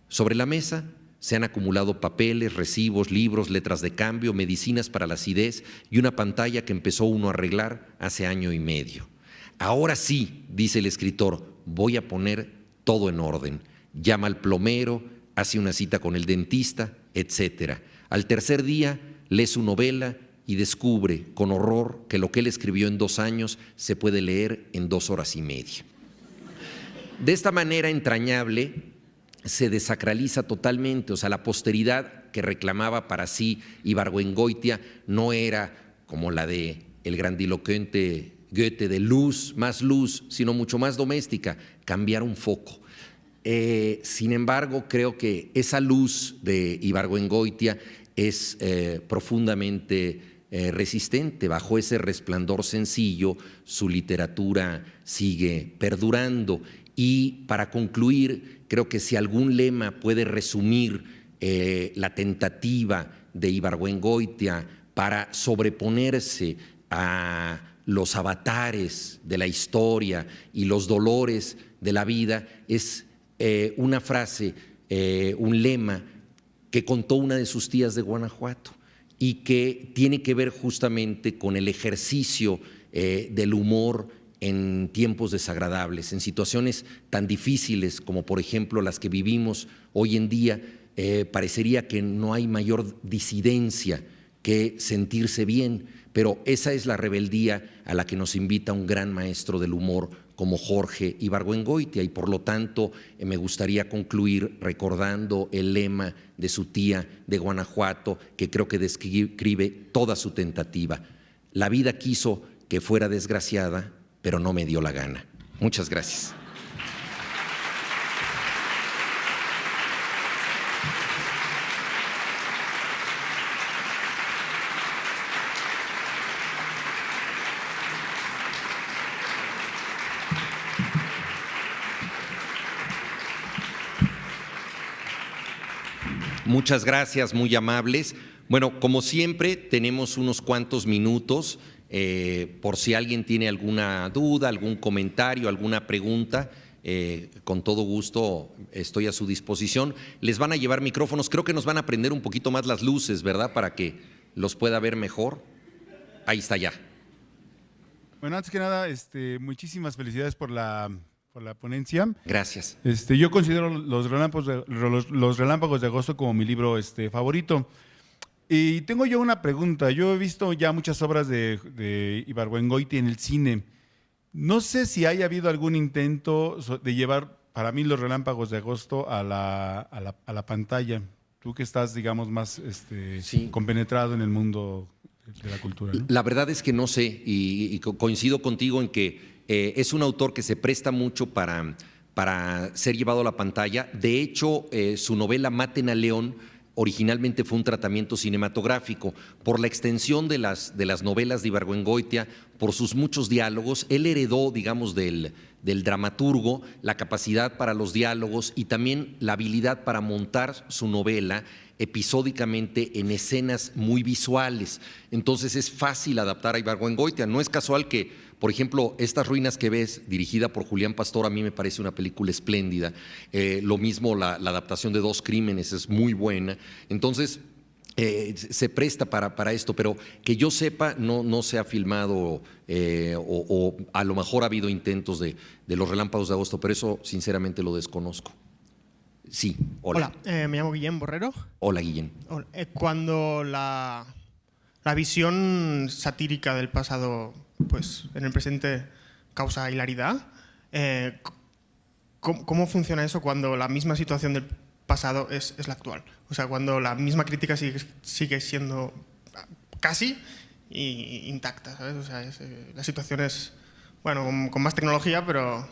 Sobre la mesa se han acumulado papeles, recibos, libros, letras de cambio, medicinas para la acidez y una pantalla que empezó uno a arreglar hace año y medio. Ahora sí, dice el escritor, voy a poner todo en orden. Llama al plomero, hace una cita con el dentista, etc. Al tercer día lee su novela y descubre con horror que lo que él escribió en 2 años se puede leer en 2 horas y media. De esta manera entrañable se desacraliza totalmente, o sea, la posteridad que reclamaba para sí Ibargüengoitia no era como la de el grandilocuente Goethe de luz, sino mucho más doméstica, cambiar un foco. Sin embargo, creo que esa luz de Ibargüengoitia es profundamente resistente. Bajo ese resplandor sencillo, su literatura sigue perdurando. Y para concluir, creo que si algún lema puede resumir la tentativa de Ibargüengoitia para sobreponerse a los avatares de la historia y los dolores de la vida, es una frase, un lema que contó una de sus tías de Guanajuato y que tiene que ver justamente con el ejercicio del humor en tiempos desagradables, en situaciones tan difíciles como por ejemplo las que vivimos hoy en día. Parecería que no hay mayor disidencia que sentirse bien, pero esa es la rebeldía a la que nos invita un gran maestro del humor como Jorge Ibargüengoitia, y por lo tanto me gustaría concluir recordando el lema de su tía de Guanajuato, que creo que describe toda su tentativa: la vida quiso que fuera desgraciada, pero no me dio la gana. Muchas gracias. Muchas gracias, muy amables. Bueno, como siempre, tenemos unos cuantos minutos por si alguien tiene alguna duda, algún comentario, alguna pregunta. Con todo gusto estoy a su disposición. Les van a llevar micrófonos. Creo que nos van a prender un poquito más las luces, ¿verdad? Para que los pueda ver mejor. Ahí está ya. Bueno, antes que nada, muchísimas felicidades por la ponencia. Gracias. Yo considero los Relámpagos de Agosto como mi libro favorito. Y tengo yo una pregunta. Yo he visto ya muchas obras de Ibargüengoitia en el cine. No sé si haya habido algún intento de llevar, para mí, los Relámpagos de Agosto a la pantalla. Tú que estás, digamos, más sí, compenetrado en el mundo de la cultura, ¿no? La verdad es que no sé, y coincido contigo en que es un autor que se presta mucho para ser llevado a la pantalla. De hecho, su novela Maten a León originalmente fue un tratamiento cinematográfico. Por la extensión de las novelas de Ibargüengoitia, por sus muchos diálogos, él heredó, digamos, del dramaturgo la capacidad para los diálogos y también la habilidad para montar su novela episódicamente en escenas muy visuales. Entonces es fácil adaptar a Ibargüengoitia. No es casual que, por ejemplo, Estas ruinas que ves, dirigida por Julián Pastor, a mí me parece una película espléndida. Lo mismo la adaptación de Dos crímenes es muy buena. Entonces se presta para esto, pero que yo sepa no se ha filmado o a lo mejor ha habido intentos de los Relámpagos de Agosto, pero eso sinceramente lo desconozco. Sí, hola. Hola, me llamo Guillén Borrero. Hola, Guillén. Hola. Cuando la visión satírica del pasado, pues en el presente causa hilaridad, ¿cómo funciona eso cuando la misma situación del pasado es la actual? O sea, cuando la misma crítica sigue siendo casi intacta, ¿sabes? O sea, la situación es, bueno, con más tecnología, pero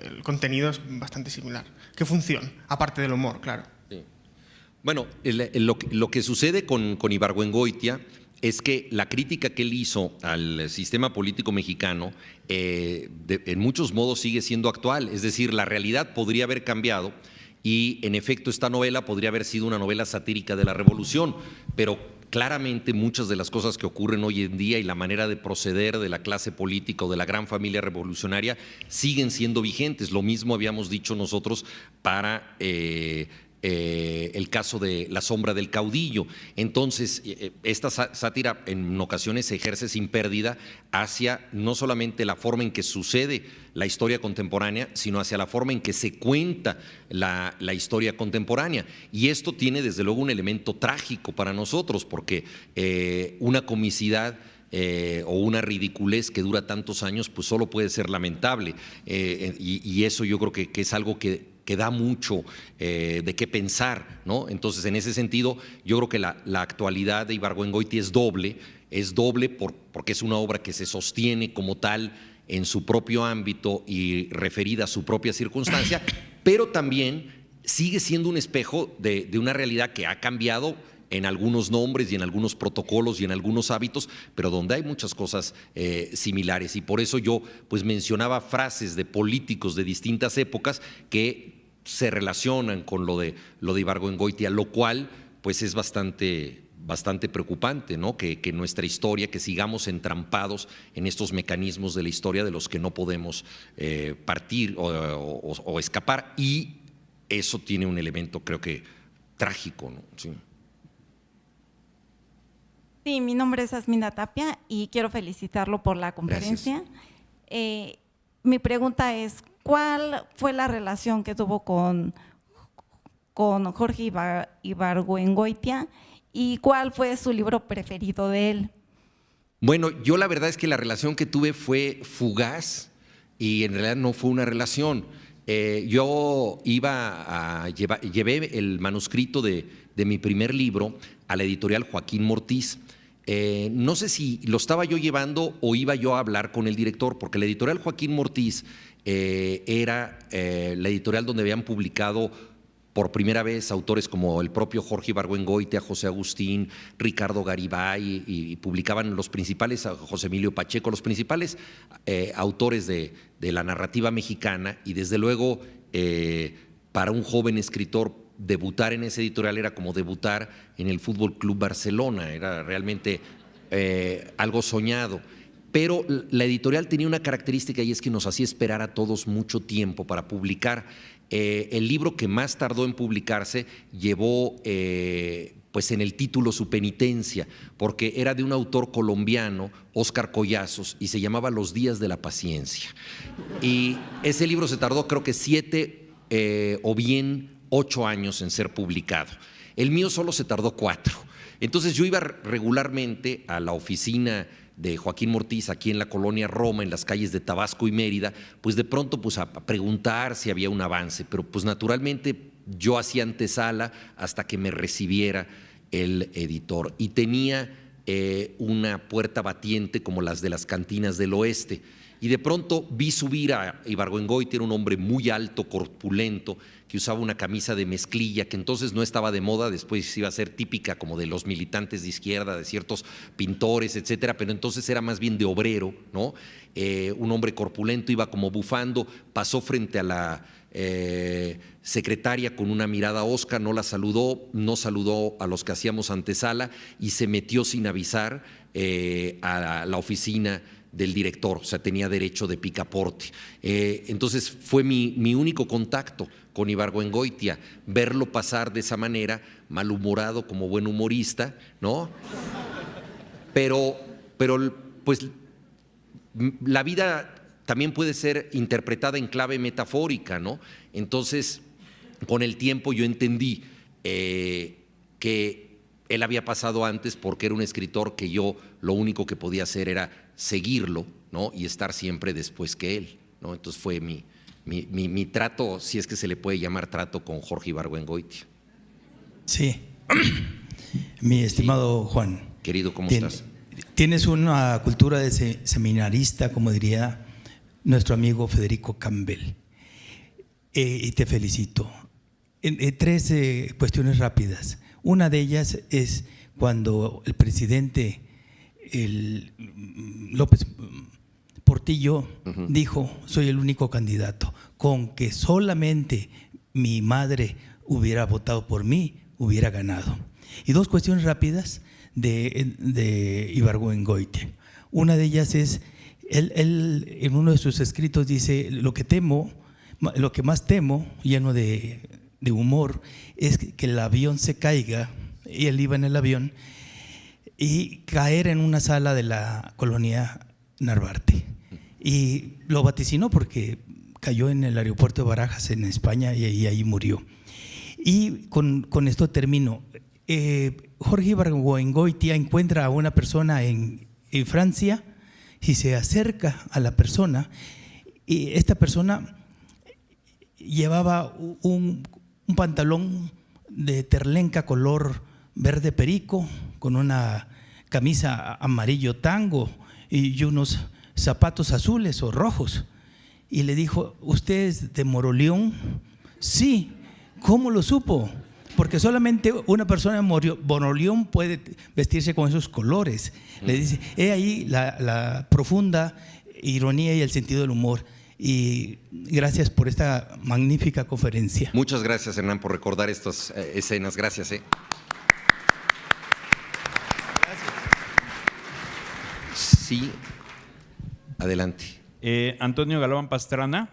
el contenido es bastante similar. ¿Qué función? Aparte del humor, claro. Sí. Bueno, lo que sucede con Ibargüengoitia es que la crítica que él hizo al sistema político mexicano en muchos modos sigue siendo actual. Es decir, la realidad podría haber cambiado y en efecto esta novela podría haber sido una novela satírica de la revolución, pero claramente muchas de las cosas que ocurren hoy en día y la manera de proceder de la clase política o de la gran familia revolucionaria siguen siendo vigentes. Lo mismo habíamos dicho nosotros para el caso de La sombra del caudillo. Entonces, esta sátira en ocasiones se ejerce sin pérdida hacia no solamente la forma en que sucede la historia contemporánea, sino hacia la forma en que se cuenta la historia contemporánea. Y esto tiene desde luego un elemento trágico para nosotros, porque una comicidad o una ridiculez que dura tantos años, pues solo puede ser lamentable. Y eso yo creo que es algo que da mucho de qué pensar, ¿no? Entonces, en ese sentido, yo creo que la actualidad de Ibargüengoitia es doble porque es una obra que se sostiene como tal en su propio ámbito y referida a su propia circunstancia, pero también sigue siendo un espejo de una realidad que ha cambiado en algunos nombres y en algunos protocolos y en algunos hábitos, pero donde hay muchas cosas similares. Y por eso yo pues mencionaba frases de políticos de distintas épocas que se relacionan con lo de Ibargüengoitia, lo cual pues es bastante preocupante, ¿no? Que nuestra historia, que sigamos entrampados en estos mecanismos de la historia de los que no podemos partir o escapar, y eso tiene un elemento, creo que, trágico, ¿no? Sí. Sí, mi nombre es Asmina Tapia y quiero felicitarlo por la conferencia. Mi pregunta es, ¿cuál fue la relación que tuvo con Jorge Ibargüengoitia y cuál fue su libro preferido de él? Bueno, yo la verdad es que la relación que tuve fue fugaz y en realidad no fue una relación. Yo llevé el manuscrito de mi primer libro a la editorial Joaquín Mortiz. No sé si lo estaba yo llevando o iba yo a hablar con el director, porque la editorial Joaquín Mortiz era la editorial donde habían publicado por primera vez autores como el propio Jorge Ibargüengoitia, José Agustín, Ricardo Garibay, y publicaban los principales, José Emilio Pacheco, los principales autores de la narrativa mexicana, y desde luego para un joven escritor debutar en esa editorial era como debutar en el Fútbol Club Barcelona, era realmente algo soñado. Pero la editorial tenía una característica y es que nos hacía esperar a todos mucho tiempo para publicar. El libro que más tardó en publicarse llevó pues en el título su penitencia, porque era de un autor colombiano, Óscar Collazos, y se llamaba Los días de la paciencia. Y ese libro se tardó creo que 7 o bien 8 años en ser publicado. El mío solo se tardó 4. Entonces yo iba regularmente a la oficina de Joaquín Mortiz aquí en la colonia Roma, en las calles de Tabasco y Mérida, pues de pronto pues a preguntar si había un avance, pero pues naturalmente yo hacía antesala hasta que me recibiera el editor, y tenía una puerta batiente como las de las cantinas del oeste, y de pronto vi subir a Ibargüengoitia, era un hombre muy alto, corpulento, que usaba una camisa de mezclilla, que entonces no estaba de moda, después iba a ser típica como de los militantes de izquierda, de ciertos pintores, etcétera, pero entonces era más bien de obrero, ¿no? Un hombre corpulento, iba como bufando, pasó frente a la secretaria con una mirada hosca, no la saludó, no saludó a los que hacíamos antesala y se metió sin avisar a la oficina del director, o sea, tenía derecho de picaporte. Entonces fue mi único contacto con Ibargüengoitia, verlo pasar de esa manera, malhumorado como buen humorista, ¿no? Pero pues la vida también puede ser interpretada en clave metafórica, ¿no? Entonces, con el tiempo yo entendí que él había pasado antes porque era un escritor que yo lo único que podía hacer era seguirlo, ¿no? Y estar siempre después que él, ¿no? Entonces fue mi trato, si es que se le puede llamar trato, con Jorge Ibargüengoitia. Sí, mi estimado Juan. Querido, ¿cómo estás? Tienes una cultura de seminarista, como diría nuestro amigo Federico Campbell, y te felicito. Tres cuestiones rápidas. Una de ellas es cuando el presidente López Portillo dijo: soy el único candidato. Con que solamente mi madre hubiera votado por mí, hubiera ganado. Y dos cuestiones rápidas de Ibargüengoitia. Una de ellas es, él en uno de sus escritos dice: lo que más temo, lleno de humor, es que el avión se caiga, y él iba en el avión, y caer en una sala de la colonia Narvarte. Y lo vaticinó porque cayó en el aeropuerto de Barajas, en España, y ahí murió. Y con esto termino. Jorge Ibargüengoitia encuentra a una persona en Francia y se acerca a la persona, y esta persona llevaba un pantalón de terlenca color verde perico con una camisa amarillo tango y unos zapatos azules o rojos, y le dijo: ¿usted es de Moroleón? Sí. ¿Cómo lo supo? Porque solamente una persona de Moroleón puede vestirse con esos colores. Le dice: he ahí la profunda ironía y el sentido del humor. Y gracias por esta magnífica conferencia. Muchas gracias, Hernán, por recordar estas escenas. Gracias. Sí, adelante. Antonio Galván Pastrana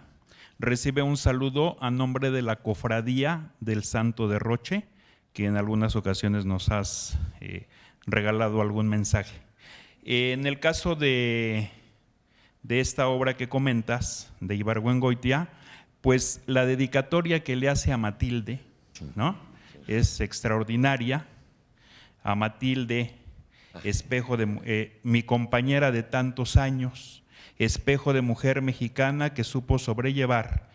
recibe un saludo a nombre de la Cofradía del Santo Derroche, que en algunas ocasiones nos has regalado algún mensaje. En el caso de esta obra que comentas, de Ibargüengoitia, pues la dedicatoria que le hace a Matilde, ¿no?, es extraordinaria. A Matilde, espejo de mi compañera de tantos años, espejo de mujer mexicana que supo sobrellevar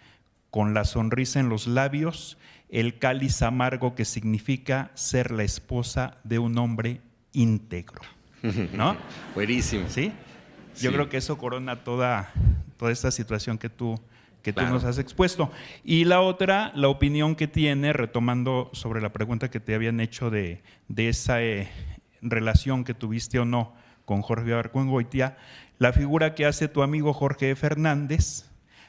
con la sonrisa en los labios el cáliz amargo que significa ser la esposa de un hombre íntegro, ¿no? Buenísimo. ¿Sí? Yo creo que eso corona toda esta situación que tú nos has expuesto. Y la otra, la opinión que tiene, retomando sobre la pregunta que te habían hecho de esa relación que tuviste o no con Jorge Ibargüengoitia, la figura que hace tu amigo Jorge Fernández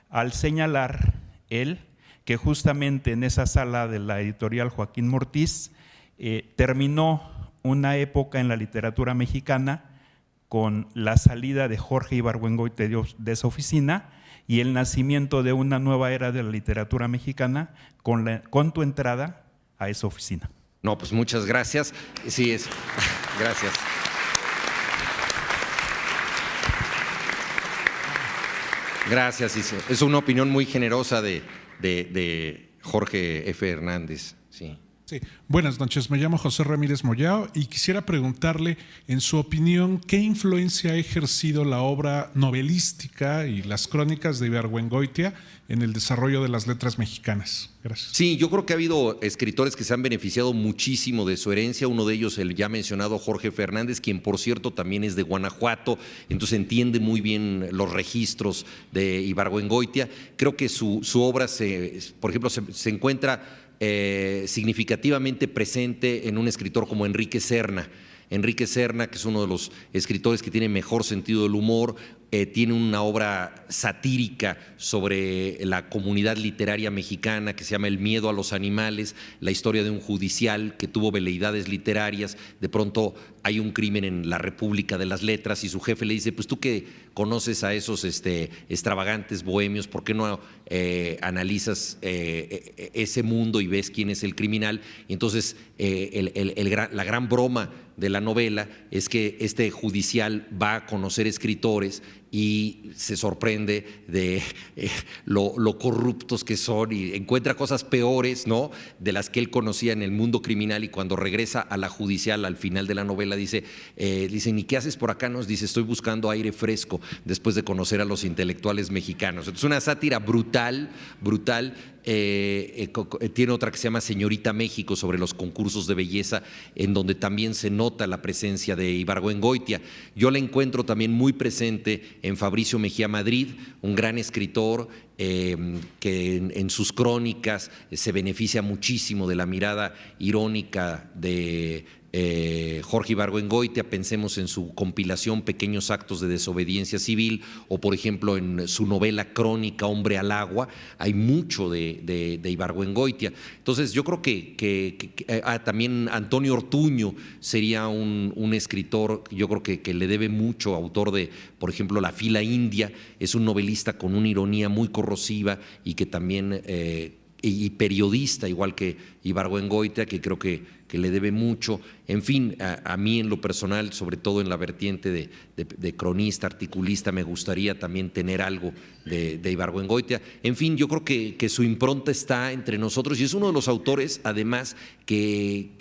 al señalar él que justamente en esa sala de la editorial Joaquín Mortiz terminó una época en la literatura mexicana con la salida de Jorge Ibargüengoitia de esa oficina y el nacimiento de una nueva era de la literatura mexicana con tu entrada a esa oficina. No, pues muchas gracias. Sí, es. Gracias. Gracias. Es una opinión muy generosa de Jorge F. Hernández. Sí. Sí. Buenas noches, me llamo José Ramírez Moyao y quisiera preguntarle, en su opinión, ¿qué influencia ha ejercido la obra novelística y las crónicas de Ibargüengoitia en el desarrollo de las letras mexicanas? Gracias. Sí, yo creo que ha habido escritores que se han beneficiado muchísimo de su herencia. Uno de ellos, el ya mencionado Jorge Fernández, quien por cierto también es de Guanajuato, entonces entiende muy bien los registros de Ibargüengoitia. Creo que su obra, por ejemplo, se encuentra significativamente presente en un escritor como Enrique Serna. Enrique Serna, que es uno de los escritores que tiene mejor sentido del humor, tiene una obra satírica sobre la comunidad literaria mexicana que se llama El miedo a los animales, la historia de un judicial que tuvo veleidades literarias. De pronto hay un crimen en la República de las Letras y su jefe le dice: pues tú que conoces a esos extravagantes bohemios, ¿por qué no analizas ese mundo y ves quién es el criminal? Y entonces la gran broma de la novela es que este judicial va a conocer escritores y se sorprende de lo corruptos que son y encuentra cosas peores, ¿no?, de las que él conocía en el mundo criminal, y cuando regresa a la judicial al final de la novela dicen, ¿y qué haces por acá? Nos dice, estoy buscando aire fresco después de conocer a los intelectuales mexicanos. Es una sátira brutal. Tiene otra que se llama Señorita México, sobre los concursos de belleza, en donde también se nota la presencia de Ibargüengoitia. Yo la encuentro también muy presente en Fabricio Mejía Madrid, un gran escritor que en sus crónicas se beneficia muchísimo de la mirada irónica de Jorge Ibargüengoitia. Pensemos en su compilación Pequeños actos de desobediencia civil, o por ejemplo en su novela crónica Hombre al agua. Hay mucho de Ibargüengoitia. Entonces yo creo que también Antonio Ortuño sería un escritor, yo creo que le debe mucho, autor de, por ejemplo, La fila india. Es un novelista con una ironía muy corrosiva y que también y periodista, igual que Ibargüengoitia, que creo que le debe mucho. En fin, a mí en lo personal, sobre todo en la vertiente de cronista, articulista, me gustaría también tener algo de Ibargüengoitia. En fin, yo creo que su impronta está entre nosotros, y es uno de los autores, además, que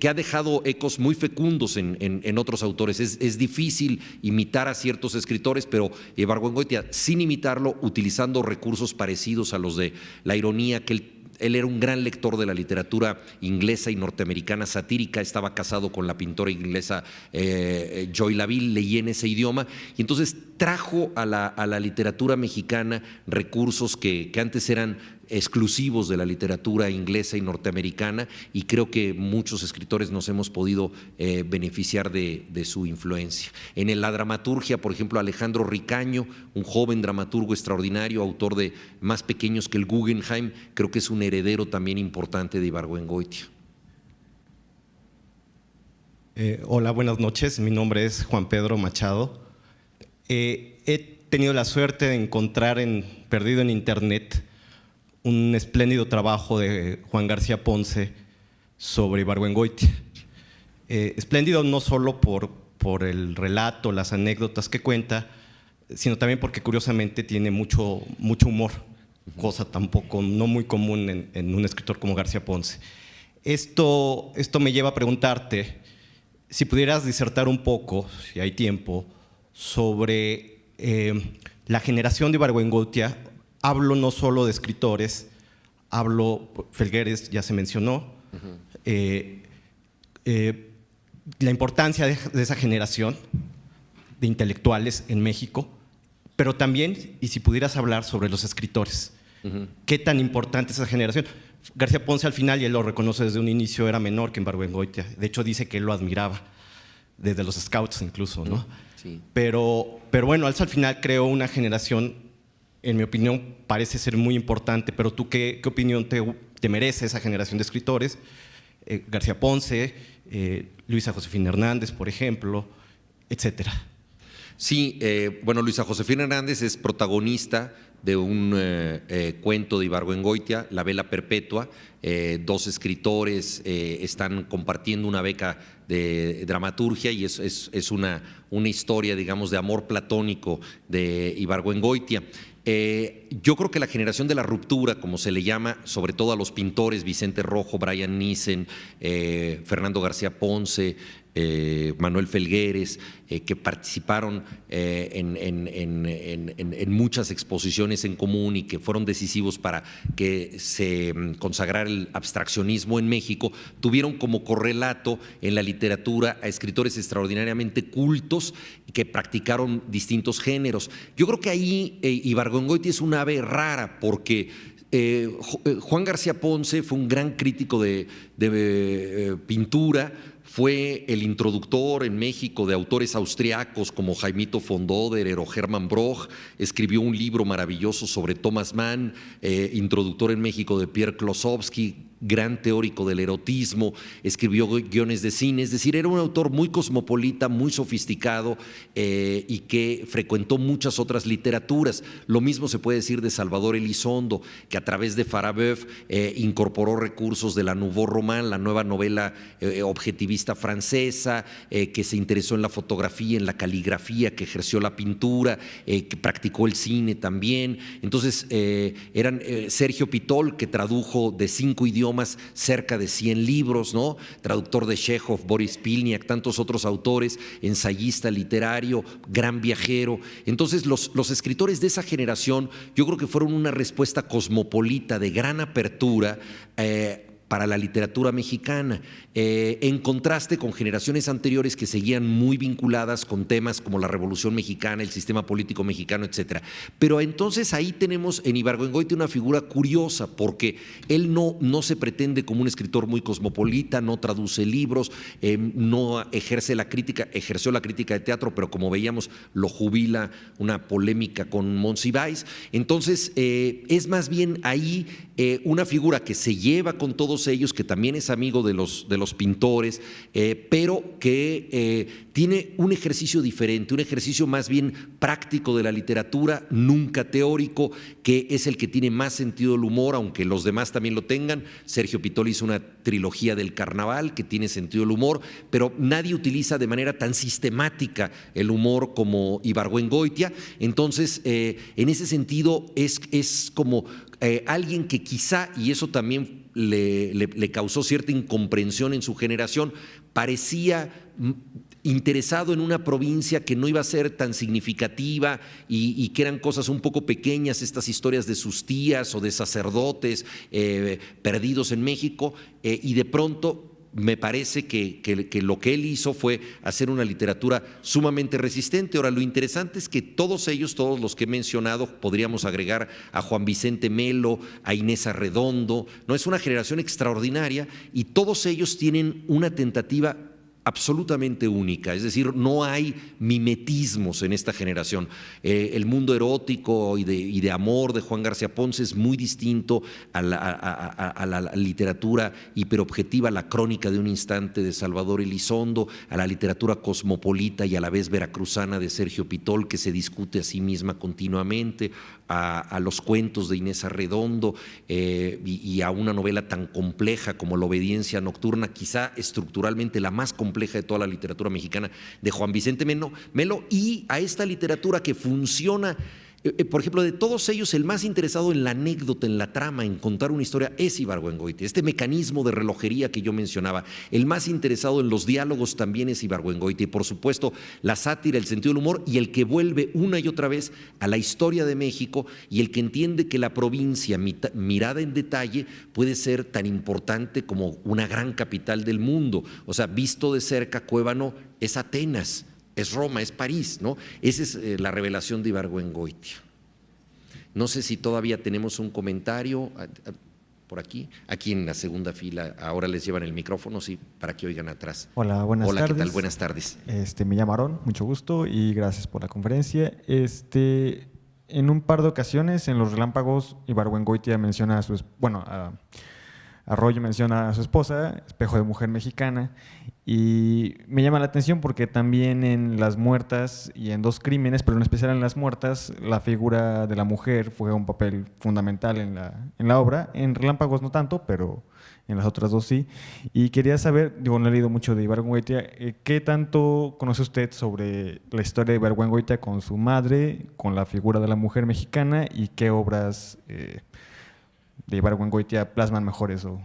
ha dejado ecos muy fecundos en otros autores. Es difícil imitar a ciertos escritores, pero Ibargüengoitia, sin imitarlo, utilizando recursos parecidos a los de la ironía, que él era un gran lector de la literatura inglesa y norteamericana satírica, estaba casado con la pintora inglesa Joy Laville, leía en ese idioma, y entonces trajo a la literatura mexicana recursos que antes eran exclusivos de la literatura inglesa y norteamericana, y creo que muchos escritores nos hemos podido beneficiar de su influencia. En la dramaturgia, por ejemplo, Alejandro Ricaño, un joven dramaturgo extraordinario, autor de Más pequeños que el Guggenheim, creo que es un heredero también importante de Ibargüengoitia. Hola, buenas noches. Mi nombre es Juan Pedro Machado. He tenido la suerte de encontrar perdido en internet un espléndido trabajo de Juan García Ponce sobre Ibargüengoitia. Espléndido no solo por el relato, las anécdotas que cuenta, sino también porque curiosamente tiene mucho humor, cosa tampoco no muy común en un escritor como García Ponce. Esto me lleva a preguntarte si pudieras disertar un poco, si hay tiempo, sobre la generación de Ibargüengoitia. Hablo no solo de escritores, hablo, Felgueres ya se mencionó, la importancia de esa generación de intelectuales en México, pero también, y si pudieras hablar sobre los escritores, ¿qué tan importante es esa generación? García Ponce al final, y él lo reconoce desde un inicio, era menor que Ibargüengoitia. De hecho dice que él lo admiraba, desde los scouts incluso, ¿no? Sí. Pero bueno, al final creó una generación, en mi opinión, parece ser muy importante. Pero tú, ¿qué opinión te merece esa generación de escritores? García Ponce, Luisa Josefina Hernández, por ejemplo, etcétera. Sí, bueno, Luisa Josefina Hernández es protagonista de un cuento de Ibargüengoitia, La vela perpetua. Dos escritores están compartiendo una beca de dramaturgia, y es una historia, digamos, de amor platónico de Ibargüengoitia. Yo creo que la generación de la ruptura, como se le llama, sobre todo a los pintores, Vicente Rojo, Brian Nissen, Fernando García Ponce, Manuel Felgueres, que participaron en muchas exposiciones en común y que fueron decisivos para que se consagrara el abstraccionismo en México, tuvieron como correlato en la literatura a escritores extraordinariamente cultos que practicaron distintos géneros. Yo creo que ahí Ibargüengoitia es un ave rara, porque Juan García Ponce fue un gran crítico de pintura, fue el introductor en México de autores austriacos como Jaimito von Doderer o Hermann Broch, escribió un libro maravilloso sobre Thomas Mann, introductor en México de Pierre Klosowski, gran teórico del erotismo, escribió guiones de cine, es decir, era un autor muy cosmopolita, muy sofisticado y que frecuentó muchas otras literaturas. Lo mismo se puede decir de Salvador Elizondo, que a través de Farabeuf incorporó recursos de la Nouveau Roman, la nueva novela objetivista francesa, que se interesó en la fotografía, en la caligrafía, que ejerció la pintura, que practicó el cine también. Entonces, eran Sergio Pitol, que tradujo de 5 idiomas cerca de 100 libros, ¿no? Traductor de Chekhov, Boris Pilniak, tantos otros autores, ensayista literario, gran viajero. Entonces, los escritores de esa generación, yo creo que fueron una respuesta cosmopolita de gran apertura para la literatura mexicana, en contraste con generaciones anteriores que seguían muy vinculadas con temas como la Revolución Mexicana, el sistema político mexicano, etcétera. Pero entonces ahí tenemos en Ibargüengoitia una figura curiosa, porque él no se pretende como un escritor muy cosmopolita, no traduce libros, no ejerce la crítica, ejerció la crítica de teatro, pero como veíamos lo jubila una polémica con Monsiváis. Entonces es más bien ahí una figura que se lleva con todos ellos, que también es amigo de los pintores, pero que tiene un ejercicio diferente, un ejercicio más bien práctico de la literatura, nunca teórico, que es el que tiene más sentido del humor, aunque los demás también lo tengan. Sergio Pitol hizo una trilogía del carnaval que tiene sentido del humor, pero nadie utiliza de manera tan sistemática el humor como Ibargüengoitia. Entonces, en ese sentido, es como alguien que quizá, y eso también le causó cierta incomprensión en su generación, parecía interesado en una provincia que no iba a ser tan significativa y que eran cosas un poco pequeñas, estas historias de sus tías o de sacerdotes perdidos en México, y de pronto me parece que lo que él hizo fue hacer una literatura sumamente resistente. Ahora, lo interesante es que todos ellos, todos los que he mencionado, podríamos agregar a Juan Vicente Melo, a Inés Arredondo, ¿no? Es una generación extraordinaria y todos ellos tienen una tentativa absolutamente única, es decir, no hay mimetismos en esta generación. El mundo erótico y de amor de Juan García Ponce es muy distinto a la literatura hiperobjetiva, la crónica de un instante de Salvador Elizondo, a la literatura cosmopolita y a la vez veracruzana de Sergio Pitol, que se discute a sí misma continuamente, a los cuentos de Inés Arredondo y a una novela tan compleja como La obediencia nocturna, quizá estructuralmente la más compleja de toda la literatura mexicana, de Juan Vicente Melo, y a esta literatura que funciona. Por ejemplo, de todos ellos, el más interesado en la anécdota, en la trama, en contar una historia, es Ibargüengoitia. Este mecanismo de relojería que yo mencionaba, el más interesado en los diálogos también es Ibargüengoitia. Y por supuesto, la sátira, el sentido del humor, y el que vuelve una y otra vez a la historia de México, y el que entiende que la provincia, mirada en detalle, puede ser tan importante como una gran capital del mundo. O sea, visto de cerca, Cuébano es Atenas, es Roma, es París, ¿no? Esa es la revelación de Ibargüengoitia. No sé si todavía tenemos un comentario por aquí. Aquí en la segunda fila, ahora les llevan el micrófono, sí, para que oigan atrás. Hola, buenas tardes. Hola, ¿qué tal? Buenas tardes. Me llamo Aarón, mucho gusto y gracias por la conferencia. En un par de ocasiones, en Los Relámpagos, Ibargüengoitia menciona Arroyo menciona a su esposa, espejo de mujer mexicana, y me llama la atención porque también en Las Muertas y en Dos Crímenes, pero en especial en Las Muertas, la figura de la mujer fue un papel fundamental en la obra. En Relámpagos no tanto, pero en las otras dos sí. Y quería saber, no he leído mucho de Ibargüengoitia, ¿qué tanto conoce usted sobre la historia de Ibargüengoitia con su madre, con la figura de la mujer mexicana, y qué obras de Ibargüengoitia plasman mejor eso?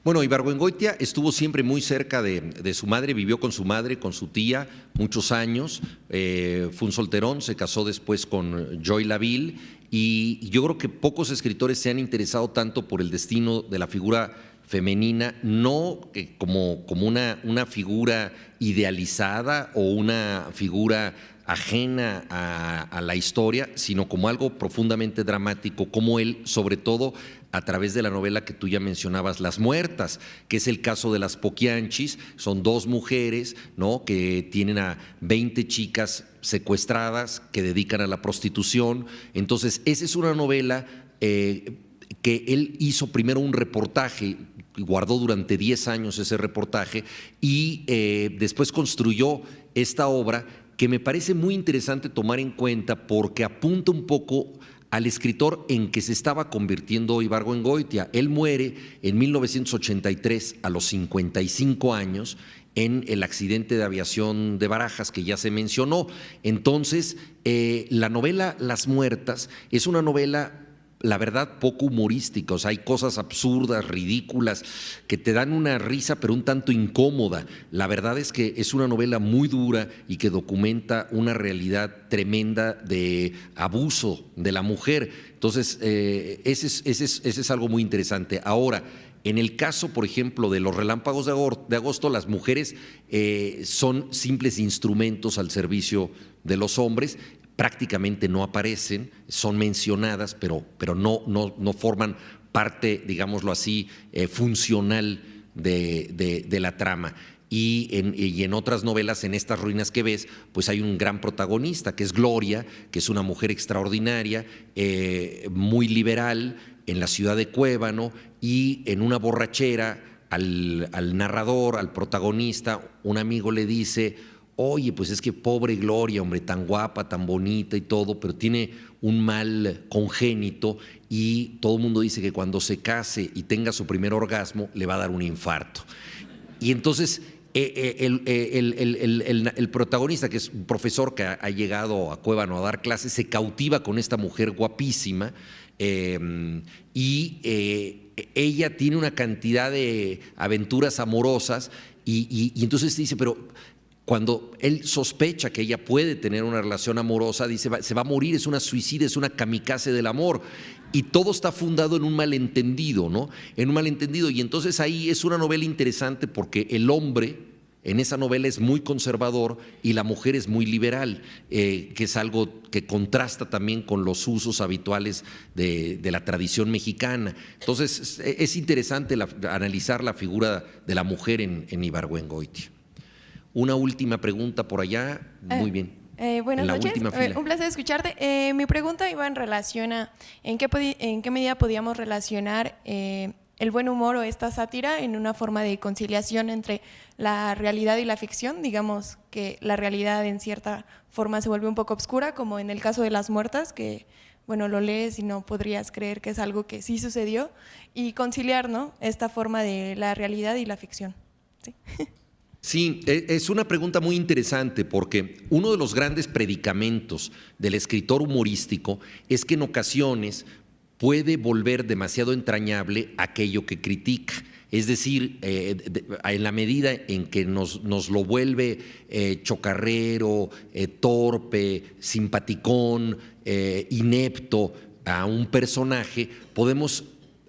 Bueno, Ibargüengoitia estuvo siempre muy cerca de su madre, vivió con su madre, con su tía, muchos años, fue un solterón, se casó después con Joy Laville, y yo creo que pocos escritores se han interesado tanto por el destino de la figura femenina, no como una figura idealizada o una figura ajena a la historia, sino como algo profundamente dramático, como él, sobre todo a través de la novela que tú ya mencionabas, Las Muertas, que es el caso de las Poquianchis. Son dos mujeres, ¿no?, que tienen a 20 chicas secuestradas que dedican a la prostitución. Entonces, esa es una novela que él hizo primero un reportaje guardó durante 10 años ese reportaje y después construyó esta obra que me parece muy interesante tomar en cuenta porque apunta un poco al escritor en que se estaba convirtiendo Ibargüengoitia. Él muere en 1983 a los 55 años en el accidente de aviación de Barajas que ya se mencionó. Entonces, la novela Las Muertas es una novela, la verdad, poco humorística. O sea, hay cosas absurdas, ridículas, que te dan una risa, pero un tanto incómoda. La verdad es que es una novela muy dura y que documenta una realidad tremenda de abuso de la mujer. Entonces, ese es algo muy interesante. Ahora, en el caso, por ejemplo, de los relámpagos de agosto, las mujeres son simples instrumentos al servicio de los hombres. Prácticamente no aparecen, son mencionadas, pero no forman parte, digámoslo así, funcional de la trama. Y en otras novelas, en estas ruinas que ves, pues hay un gran protagonista, que es Gloria, que es una mujer extraordinaria, muy liberal, en la ciudad de Cuébano, y en una borrachera al narrador, al protagonista, un amigo le dice: oye, pues es que pobre Gloria, hombre, tan guapa, tan bonita y todo, pero tiene un mal congénito y todo el mundo dice que cuando se case y tenga su primer orgasmo le va a dar un infarto. Y entonces el protagonista, que es un profesor que ha llegado a Cuébano a dar clases, se cautiva con esta mujer guapísima y ella tiene una cantidad de aventuras amorosas y entonces dice, pero cuando él sospecha que ella puede tener una relación amorosa, dice, se va a morir, es una suicida, es una kamikaze del amor. Y todo está fundado en un malentendido, ¿no? En un malentendido. Y entonces ahí es una novela interesante porque el hombre en esa novela es muy conservador y la mujer es muy liberal, que es algo que contrasta también con los usos habituales de la tradición mexicana. Entonces es interesante analizar la figura de la mujer en Ibargüengoitia. Una última pregunta por allá. Muy bien. Buenas noches, un placer escucharte. Mi pregunta iba en relación a en qué medida podíamos relacionar el buen humor o esta sátira en una forma de conciliación entre la realidad y la ficción. Digamos que la realidad en cierta forma se vuelve un poco oscura, como en el caso de Las Muertas, que bueno, lo lees y no podrías creer que es algo que sí sucedió, y conciliar, ¿no?, esta forma de la realidad y la ficción. Sí. Sí, es una pregunta muy interesante porque uno de los grandes predicamentos del escritor humorístico es que en ocasiones puede volver demasiado entrañable aquello que critica. Es decir, en la medida en que nos lo vuelve chocarrero, torpe, simpaticón, inepto a un personaje, podemos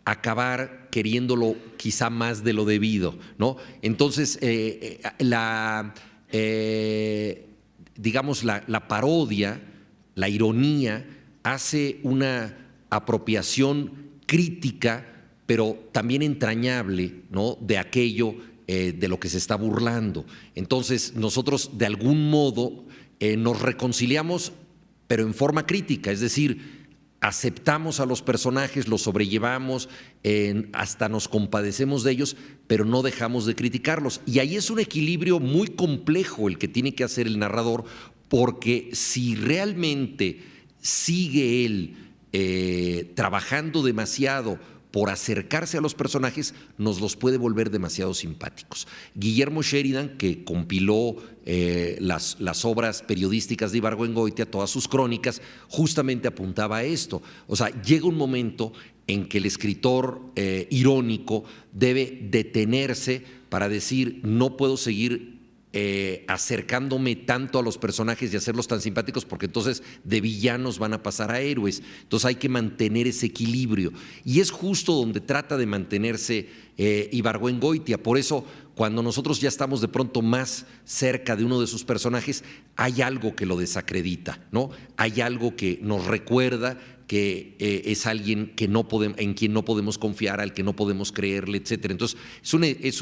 acabar queriéndolo quizá más de lo debido, ¿no? Entonces, digamos, la parodia, la ironía, hace una apropiación crítica, pero también entrañable, ¿no?, de aquello de lo que se está burlando. Entonces, nosotros de algún modo nos reconciliamos, pero en forma crítica, es decir, aceptamos a los personajes, los sobrellevamos, hasta nos compadecemos de ellos, pero no dejamos de criticarlos. Y ahí es un equilibrio muy complejo el que tiene que hacer el narrador, porque si realmente sigue él trabajando demasiado por acercarse a los personajes, nos los puede volver demasiado simpáticos. Guillermo Sheridan, que compiló las obras periodísticas de Ibargüengoitia, todas sus crónicas, justamente apuntaba a esto. O sea, llega un momento en que el escritor irónico debe detenerse para decir, no puedo seguir acercándome tanto a los personajes y hacerlos tan simpáticos, porque entonces de villanos van a pasar a héroes. Entonces hay que mantener ese equilibrio y es justo donde trata de mantenerse Ibargüengoitia. Por eso, cuando nosotros ya estamos de pronto más cerca de uno de sus personajes, hay algo que lo desacredita, ¿no? Hay algo que nos recuerda que es alguien que en quien no podemos confiar, al que no podemos creerle, etcétera. Entonces, es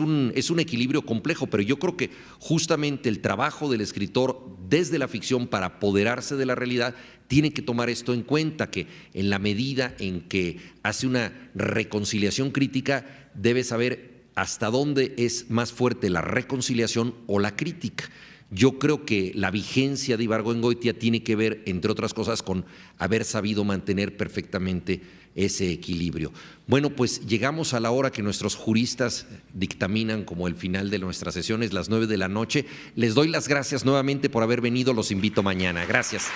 un equilibrio complejo, pero yo creo que justamente el trabajo del escritor desde la ficción para apoderarse de la realidad tiene que tomar esto en cuenta, que en la medida en que hace una reconciliación crítica, debe saber hasta dónde es más fuerte la reconciliación o la crítica. Yo creo que la vigencia de Ibargüengoitia tiene que ver, entre otras cosas, con haber sabido mantener perfectamente ese equilibrio. Bueno, pues llegamos a la hora que nuestros juristas dictaminan como el final de nuestras sesiones, las 9 de la noche. Les doy las gracias nuevamente por haber venido, los invito mañana. Gracias.